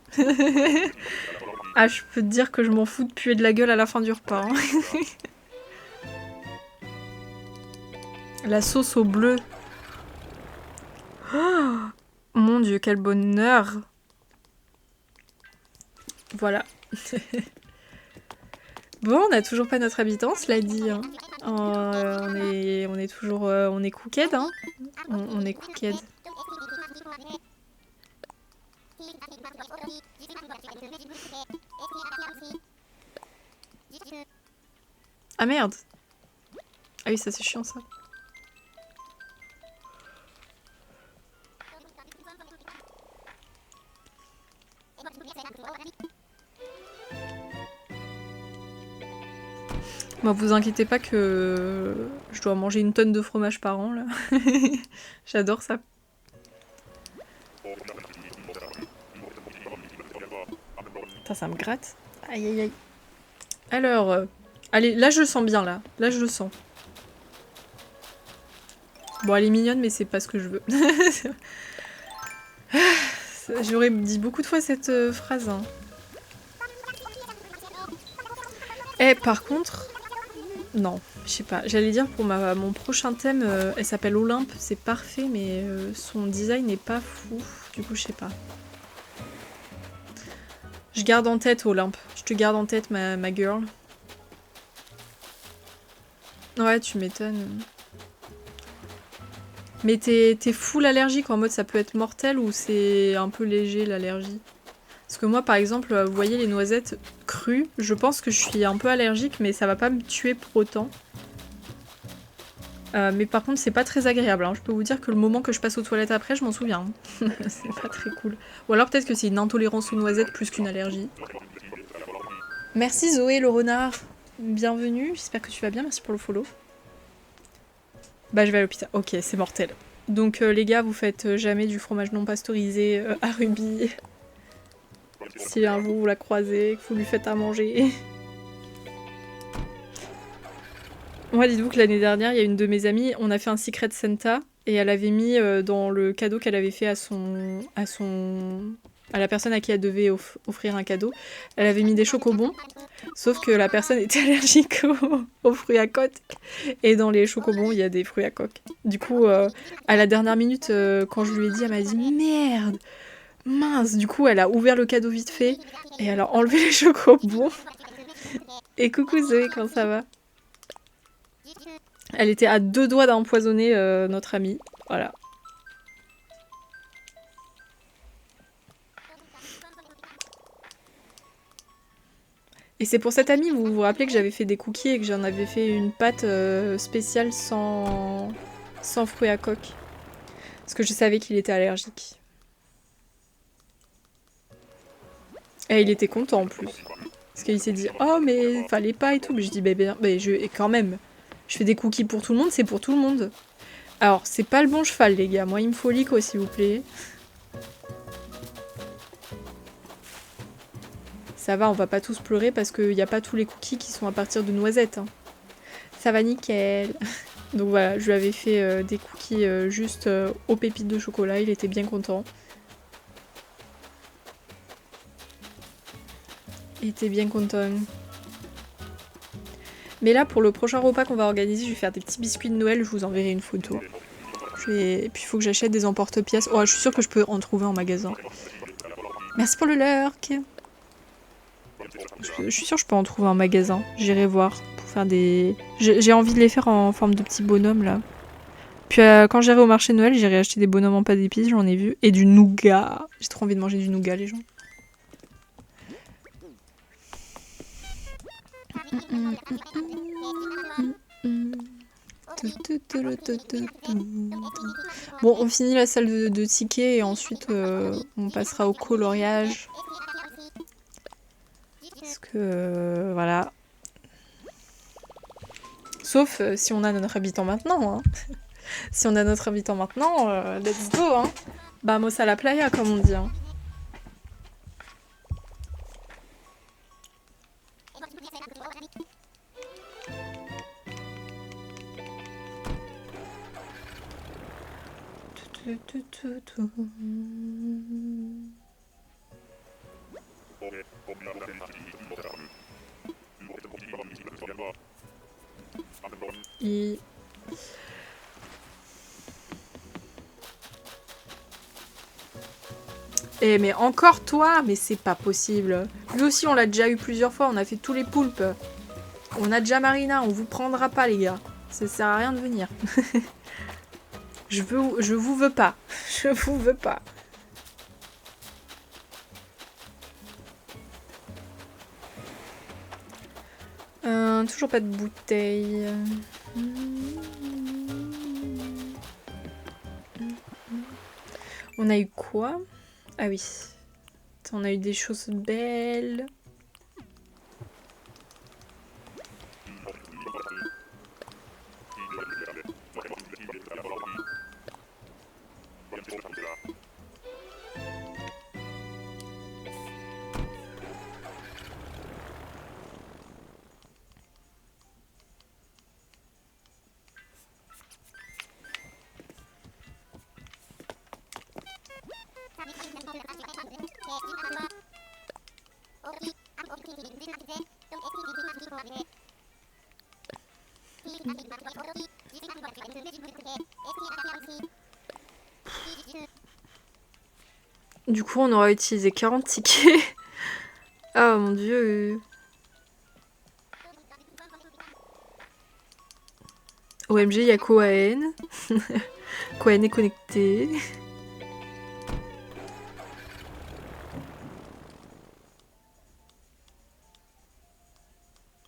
Ah, je peux te dire que je m'en fous de puer de la gueule à la fin du repas. Hein. La sauce au bleu. Oh, mon Dieu, quel bonheur. Voilà. Bon, on n'a toujours pas notre habitant, cela dit. Hein. On est toujours... on est cooked, hein. On est cooked. Ah merde. Ah oui, ça c'est chiant ça. Bon, vous inquiétez pas que je dois manger une tonne de fromage par an là. J'adore ça. Putain, ça me gratte. Aïe aïe aïe. Alors, allez, là je le sens bien là. Là je le sens. Bon, elle est mignonne, mais c'est pas ce que je veux. J'aurais dit beaucoup de fois cette phrase. Hein. Eh, par contre... Non, je sais pas. J'allais dire pour mon prochain thème, elle s'appelle Olympe, c'est parfait, mais son design n'est pas fou. Du coup, je sais pas. Je garde en tête Olympe. Je te garde en tête, ma girl. Ouais, tu m'étonnes. Mais t'es full allergique, en mode ça peut être mortel ou c'est un peu léger l'allergie? Parce que moi, par exemple, vous voyez les noisettes crues, je pense que je suis un peu allergique, mais ça va pas me tuer pour autant. Mais par contre, c'est pas très agréable. Hein. Je peux vous dire que le moment que je passe aux toilettes après, je m'en souviens. Hein. C'est pas très cool. Ou alors peut-être que c'est une intolérance aux noisettes plus qu'une allergie. Merci Zoé le renard. Bienvenue, j'espère que tu vas bien, merci pour le follow. Bah je vais à l'hôpital. Ok, c'est mortel. Donc les gars, vous faites jamais du fromage non pasteurisé à Ruby. Si un jour vous la croisez, que vous lui faites à manger. Moi, dites-vous que l'année dernière, il y a une de mes amies, on a fait un Secret Santa et elle avait mis dans le cadeau qu'elle avait fait à la personne à qui elle devait offrir un cadeau, elle avait mis des chocobons, sauf que la personne était allergique aux fruits à coque et dans les chocobons, il y a des fruits à coque. Du coup, à la dernière minute, quand je lui ai dit, elle m'a dit « Merde !» Mince, du coup, elle a ouvert le cadeau vite fait et elle a enlevé les chocobons. Et coucou Zoé, comment ça va? Elle était à 2 doigts d'empoisonner notre amie. Voilà. Et c'est pour cette amie, vous vous rappelez que j'avais fait des cookies et que j'en avais fait une pâte spéciale sans fruits à coque. Parce que je savais qu'il était allergique. Et il était content en plus. Parce qu'il s'est dit « Oh mais fallait pas et tout ». Mais je dis « Bah quand même, je fais des cookies pour tout le monde, c'est pour tout le monde ». Alors, c'est pas le bon cheval les gars, moi il me faut l'ICO s'il vous plaît. Ça va, on va pas tous pleurer parce qu'il n'y a pas tous les cookies qui sont à partir de noisettes. Hein. Ça va nickel. Donc voilà, je lui avais fait des cookies juste aux pépites de chocolat, il était bien content. Il était bien content. Mais là, pour le prochain repas qu'on va organiser, je vais faire des petits biscuits de Noël, je vous enverrai une photo. Et puis il faut que j'achète des emporte-pièces. Oh, je suis sûre que je peux en trouver en magasin. Merci pour le lurk. Je suis sûre que je peux en trouver en magasin. J'irai voir pour faire des... J'ai envie de les faire en forme de petits bonhommes là. Puis quand j'irai au marché de Noël, j'irai acheter des bonhommes en pâte d'épices, j'en ai vu. Et du nougat. J'ai trop envie de manger du nougat les gens. Bon, on finit la salle de tickets et ensuite on passera au coloriage. Parce que voilà. Sauf si on a notre habitant maintenant. Hein. Si on a notre habitant maintenant, let's go. Hein. Vamos a la playa, comme on dit. Hein. Il... Eh mais encore toi? Mais c'est pas possible. Lui aussi on l'a déjà eu plusieurs fois, on a fait tous les poulpes. On a déjà Marina, on vous prendra pas les gars. Ça sert à rien de venir. Je vous veux pas. Je vous veux pas. Toujours pas de bouteille. On a eu quoi? Ah oui. On a eu des choses belles. Du coup, on aura utilisé 40 tickets. Oh mon dieu. OMG, il y a Koaen. Koaen est connecté.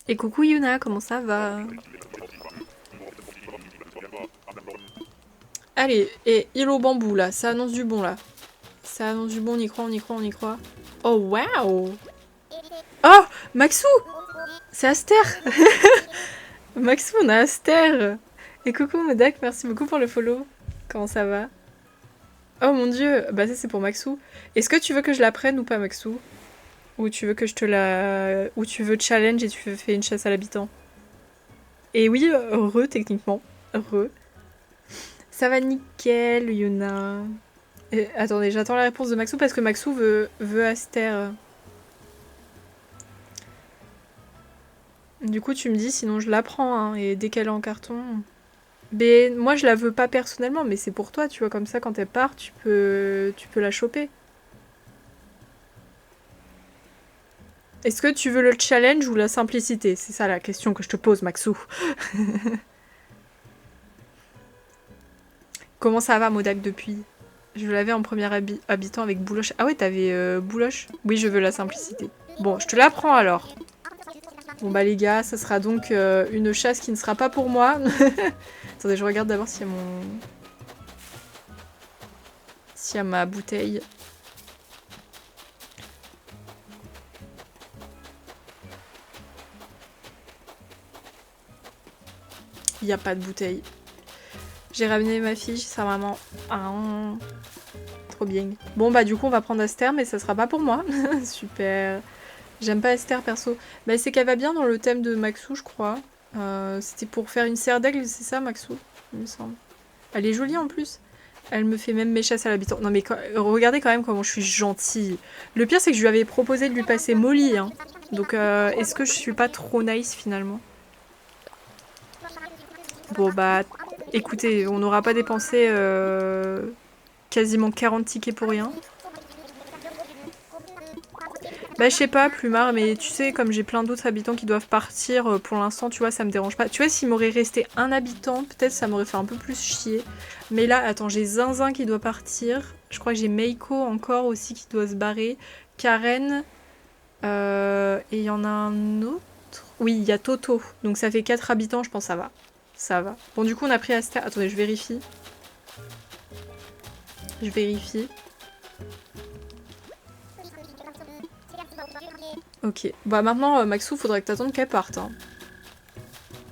Et coucou Yuna, comment ça va? Allez, et île au bambou là, ça annonce du bon là. Ça annonce du bon, on y croit, on y croit, on y croit. Oh waouh! Oh, Maxou! C'est Aster! Maxou, on a Aster! Et coucou Modak, merci beaucoup pour le follow. Comment ça va? Oh mon dieu, bah ça c'est pour Maxou. Est-ce que tu veux que je la prenne ou pas Maxou? Ou tu veux que je te la... Ou tu veux challenge et tu fais une chasse à l'habitant? Et oui, heureux techniquement. Heureux. Ça va nickel, Yuna. Et, attendez, j'attends la réponse de Maxou parce que Maxou veut Aster. Du coup, tu me dis, sinon je la prends, hein, et dès qu'elle est en carton... Mais moi, je la veux pas personnellement, mais c'est pour toi, tu vois, comme ça, quand elle part, tu peux la choper. Est-ce que tu veux le challenge ou la simplicité? C'est ça la question que je te pose, Maxou. Comment ça va, Modak, depuis? Je l'avais en premier habitant avec Bouloche. Ah ouais, t'avais Bouloche? Oui, je veux la simplicité. Bon, je te la prends alors. Bon bah les gars, ça sera donc une chasse qui ne sera pas pour moi. Attendez, je regarde d'abord s'il y a mon... S'il y a ma bouteille. Il n'y a pas de bouteille. J'ai ramené ma fille chez sa maman. Ah, trop bien. Bon bah du coup on va prendre Aster, mais ça sera pas pour moi. Super. J'aime pas Aster perso. Bah c'est qu'elle va bien dans le thème de Maxou, je crois. C'était pour faire une serre d'aigle, c'est ça Maxou? Il me semble. Elle est jolie en plus. Elle me fait même mes chasses à l'habitant. Non mais regardez quand même comment je suis gentille. Le pire c'est que je lui avais proposé de lui passer Molly. Hein. Donc est-ce que je suis pas trop nice finalement? Bon bah écoutez, on n'aura pas dépensé quasiment 40 tickets pour rien. Bah je sais pas, Plumard, mais tu sais, comme j'ai plein d'autres habitants qui doivent partir, pour l'instant, tu vois, ça me dérange pas. Tu vois, s'il m'aurait resté un habitant, peut-être ça m'aurait fait un peu plus chier. Mais là, attends, j'ai Zinzin qui doit partir. Je crois que j'ai Meiko encore aussi qui doit se barrer. Karen. Et il y en a un autre. Oui, il y a Toto. Donc ça fait 4 habitants, je pense ça va. Ça va. Bon, du coup, on a pris Aster. Attendez, je vérifie. Je vérifie. Ok. Bah maintenant, Maxou, faudrait que t'attendes qu'elle parte. Hein.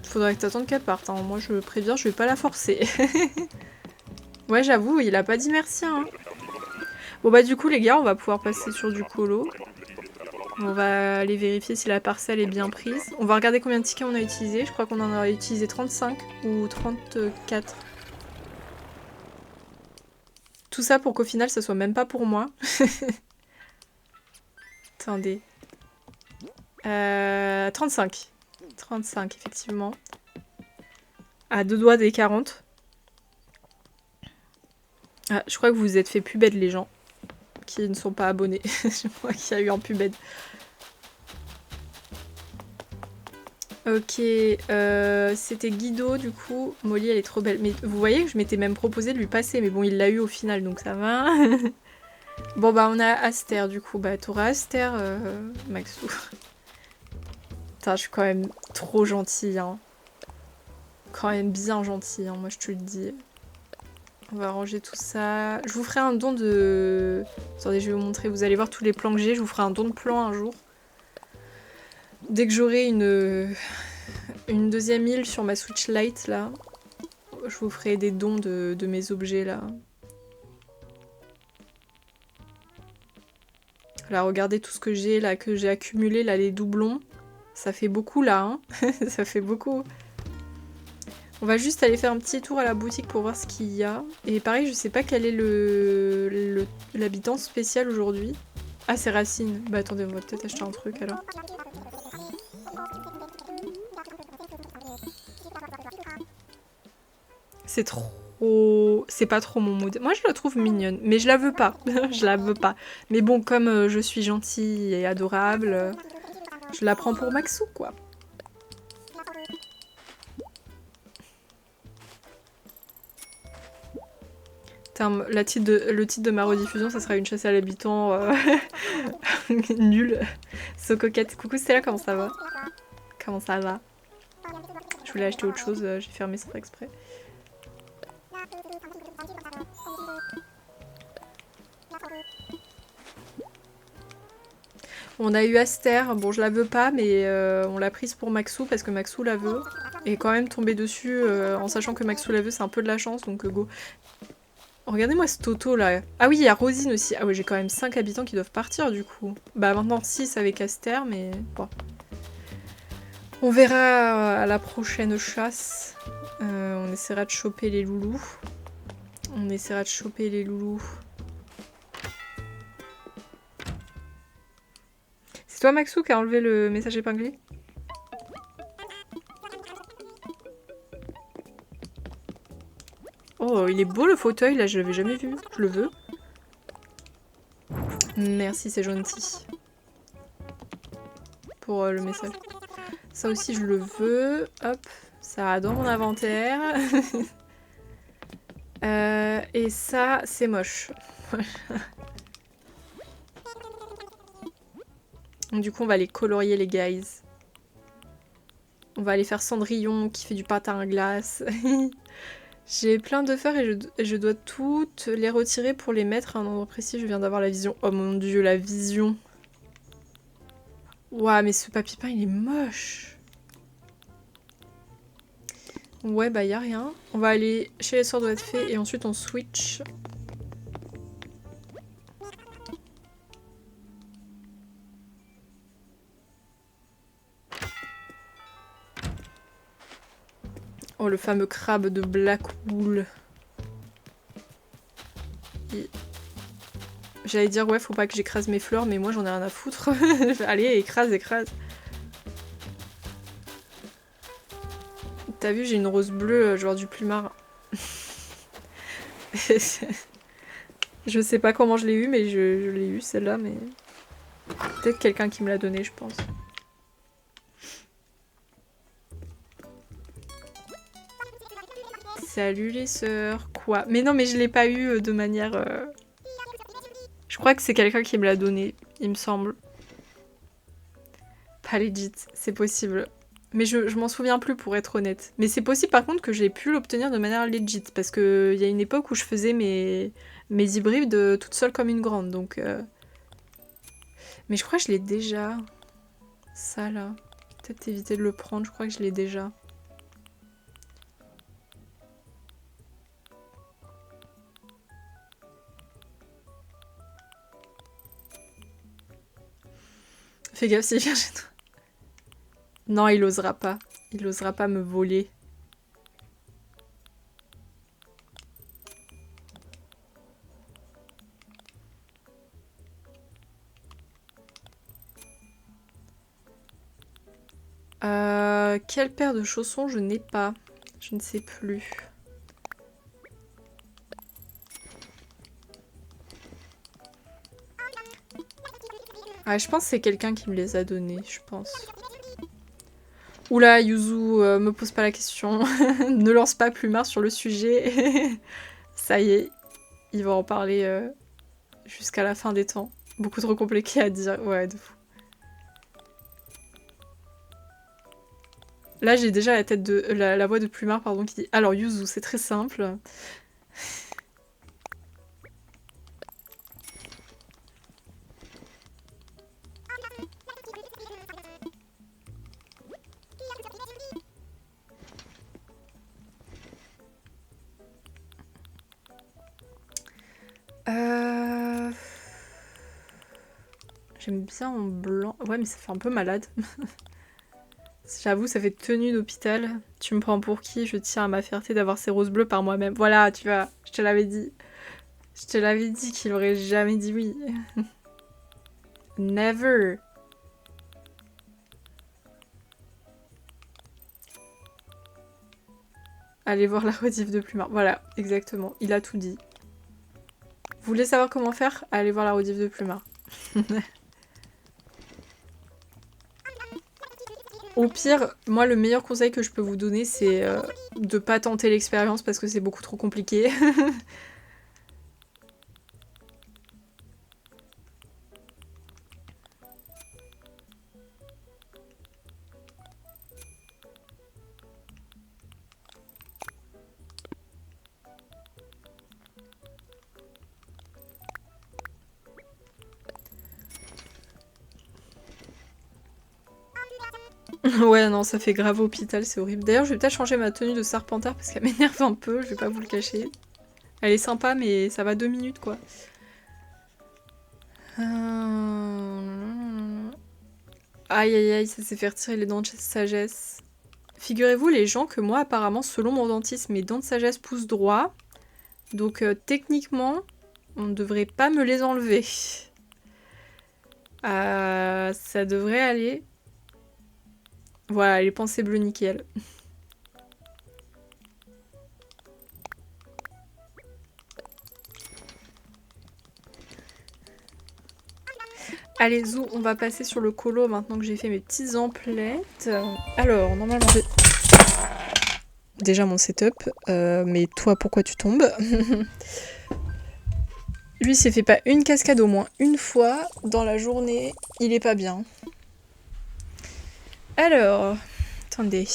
Faudrait que t'attendes qu'elle parte. Hein. Moi, je préviens, je vais pas la forcer. Ouais, j'avoue, il a pas dit merci. Hein. Bon bah du coup, les gars, on va pouvoir passer sur du colo. On va aller vérifier si la parcelle est bien prise. On va regarder combien de tickets on a utilisé. Je crois qu'on en a utilisé 35 ou 34. Tout ça pour qu'au final, ça soit même pas pour moi. Attendez. 35. 35, effectivement. À 2 doigts des 40. Ah, je crois que vous vous êtes fait pubed, les gens qui ne sont pas abonnés. Je crois qu'il y a eu un pubed. Ok, c'était Guido, du coup. Molly, elle est trop belle. Mais vous voyez que je m'étais même proposé de lui passer. Mais bon, il l'a eu au final, donc ça va. Bon, bah, on a Aster, du coup. Bah, t'auras Aster, Maxou. Putain, je suis quand même trop gentille, hein. Quand même bien gentille, hein, moi, je te le dis. On va ranger tout ça. Je vous ferai un don de... Attendez, je vais vous montrer. Vous allez voir tous les plans que j'ai. Je vous ferai un don de plan un jour. Dès que j'aurai une deuxième île sur ma Switch Lite, là, je vous ferai des dons de mes objets, là. Là, regardez tout ce que j'ai, là, que j'ai accumulé, là, les doublons. Ça fait beaucoup, là, hein. Ça fait beaucoup. On va juste aller faire un petit tour à la boutique pour voir ce qu'il y a. Et pareil, je sais pas quel est l'habitant spécial aujourd'hui. Ah, c'est Racine. Bah attendez, on va peut-être acheter un truc, alors. C'est trop... C'est pas trop mon mood. Moi, je la trouve mignonne, mais je la veux pas. Je la veux pas. Mais bon, comme je suis gentille et adorable, je la prends pour Maxou, quoi. Le titre de ma rediffusion, ça sera une chasse à l'habitant nulle. So coquette. Coucou Stella, comment ça va? Comment ça va? Je voulais acheter autre chose, j'ai fermé ça exprès. On a eu Aster, bon je la veux pas, mais on l'a prise pour Maxou parce que Maxou la veut. Et quand même tomber dessus en sachant que Maxou la veut, c'est un peu de la chance, donc go. Regardez-moi ce Toto là. Ah oui, il y a Rosine aussi. Ah ouais, j'ai quand même 5 habitants qui doivent partir du coup. Bah maintenant 6 avec Aster, mais bon. On verra à la prochaine chasse. On essaiera de choper les loulous. On essaiera de choper les loulous. C'est toi Maxou qui a enlevé le message épinglé? Oh, il est beau le fauteuil là, je l'avais jamais vu. Je le veux. Merci, c'est gentil. Pour le message. Ça aussi, je le veux. Hop, ça va dans mon inventaire. Et ça, c'est moche. Donc, du coup, on va les colorier, les guys. On va aller faire Cendrillon qui fait du patin à glace. J'ai plein de fleurs et je dois toutes les retirer pour les mettre à un endroit précis. Je viens d'avoir la vision. Oh mon dieu, la vision. Ouah, mais ce papy pain, il est moche. Ouais, bah y a rien. On va aller chez les sœurs doigts de fée et ensuite on switch. Oh, le fameux crabe de Blackwool. J'allais dire, ouais, faut pas que j'écrase mes fleurs, mais moi j'en ai rien à foutre. Allez, écrase, écrase. T'as vu, j'ai une rose bleue, genre du plumard. Je sais pas comment je l'ai eu, mais je l'ai eu celle-là, mais... Peut-être quelqu'un qui me l'a donnée, je pense. Salut les sœurs. Quoi? Mais non, mais je l'ai pas eu de manière... Je crois que c'est quelqu'un qui me l'a donné, il me semble. Pas legit, c'est possible. Mais je m'en souviens plus pour être honnête. Mais c'est possible par contre que j'ai pu l'obtenir de manière legit. Parce qu'il y a une époque où je faisais mes hybrides toute seule comme une grande. Donc, mais je crois que je l'ai déjà. Ça là. Peut-être éviter de le prendre, je crois que je l'ai déjà. Fais gaffe s'il vient chez toi. Non, il osera pas. Il osera pas me voler. Quelle paire de chaussons je n'ai pas? Je ne sais plus. Ah, je pense que c'est quelqu'un qui me les a donnés, je pense. Oula, Yuzu, me pose pas la question. Ne lance pas Plumard sur le sujet. Ça y est, il va en parler jusqu'à la fin des temps. Beaucoup trop compliqué à dire. Ouais, de fou. Là, j'ai déjà la tête de la voix de Plumard, pardon, qui dit alors Yuzu, c'est très simple. J'aime bien en blanc. Ouais, mais ça fait un peu malade. J'avoue, ça fait tenue d'hôpital. Tu me prends pour qui? Je tiens à ma fierté d'avoir ces roses bleues par moi-même. Voilà, tu vois, je te l'avais dit. Je te l'avais dit qu'il aurait jamais dit oui. Never. Allez voir la rediff de Plumard. Voilà, exactement. Il a tout dit. Vous voulez savoir comment faire? Allez voir la rediff de Plumard. Au pire, moi le meilleur conseil que je peux vous donner c'est de pas tenter l'expérience parce que c'est beaucoup trop compliqué. Ouais, non, ça fait grave hôpital, c'est horrible. D'ailleurs, je vais peut-être changer ma tenue de Serpentard parce qu'elle m'énerve un peu, je vais pas vous le cacher. Elle est sympa, mais ça va 2 minutes, quoi. Aïe, aïe, aïe, ça s'est fait retirer les dents de sagesse. Figurez-vous, les gens, que moi, apparemment, selon mon dentiste, mes dents de sagesse poussent droit. Donc, techniquement, on ne devrait pas me les enlever. Ça devrait aller. Voilà, les pensées bleues, nickel. Allez, zou, on va passer sur le colo maintenant que j'ai fait mes petites emplettes. Alors, normalement, j'ai... Déjà mon setup, mais toi, pourquoi tu tombes? Lui s'est fait pas une cascade au moins une fois dans la journée, il est pas bien. Alors, attendez,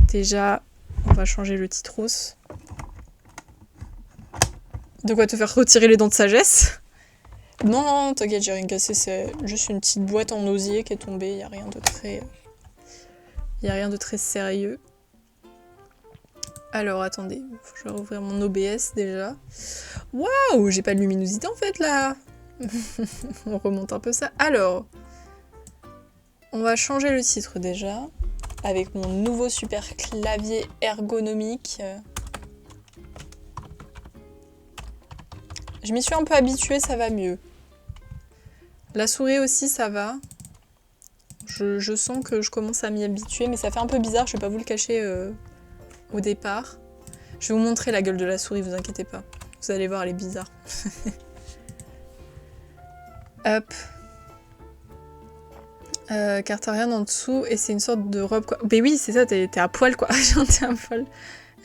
déjà, on va changer le titros. De quoi te faire retirer les dents de sagesse? Non, non, t'inquiète, j'ai rien cassé, c'est juste une petite boîte en osier qui est tombée, y a rien de très... Y a rien de très sérieux. Alors, attendez, faut que je vais rouvrir mon OBS déjà. Waouh, j'ai pas de luminosité en fait là. On remonte un peu ça. Alors, on va changer le titre déjà, avec mon nouveau super clavier ergonomique. Je m'y suis un peu habituée, ça va mieux. La souris aussi, ça va. Je sens que je commence à m'y habituer, mais ça fait un peu bizarre, je vais pas vous le cacher au départ. Je vais vous montrer la gueule de la souris, vous inquiétez pas. Vous allez voir, elle est bizarre. Hop. Car t'as rien en dessous et c'est une sorte de robe quoi. Mais oui, c'est ça, t'es à poil quoi. T'es à poil.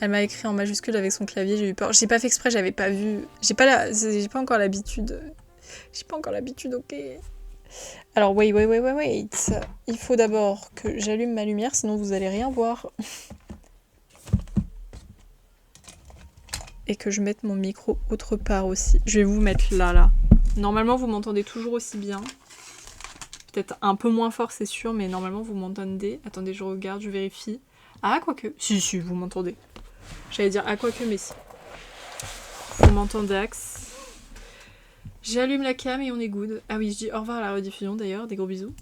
Elle m'a écrit en majuscule avec son clavier, j'ai eu peur. J'ai pas fait exprès, j'avais pas vu. J'ai pas encore l'habitude. J'ai pas encore l'habitude, ok. Alors, wait. Il faut d'abord que j'allume ma lumière, sinon vous allez rien voir. Et que je mette mon micro autre part aussi. Je vais vous mettre là. Normalement, vous m'entendez toujours aussi bien. Peut-être un peu moins fort, c'est sûr, mais normalement, vous m'entendez. Attendez, je regarde, je vérifie. Ah, quoique. Si, vous m'entendez. J'allais dire ah, quoique, mais si. Vous m'entendez, Axe. J'allume la cam et on est good. Ah oui, je dis au revoir à la rediffusion d'ailleurs. Des gros bisous.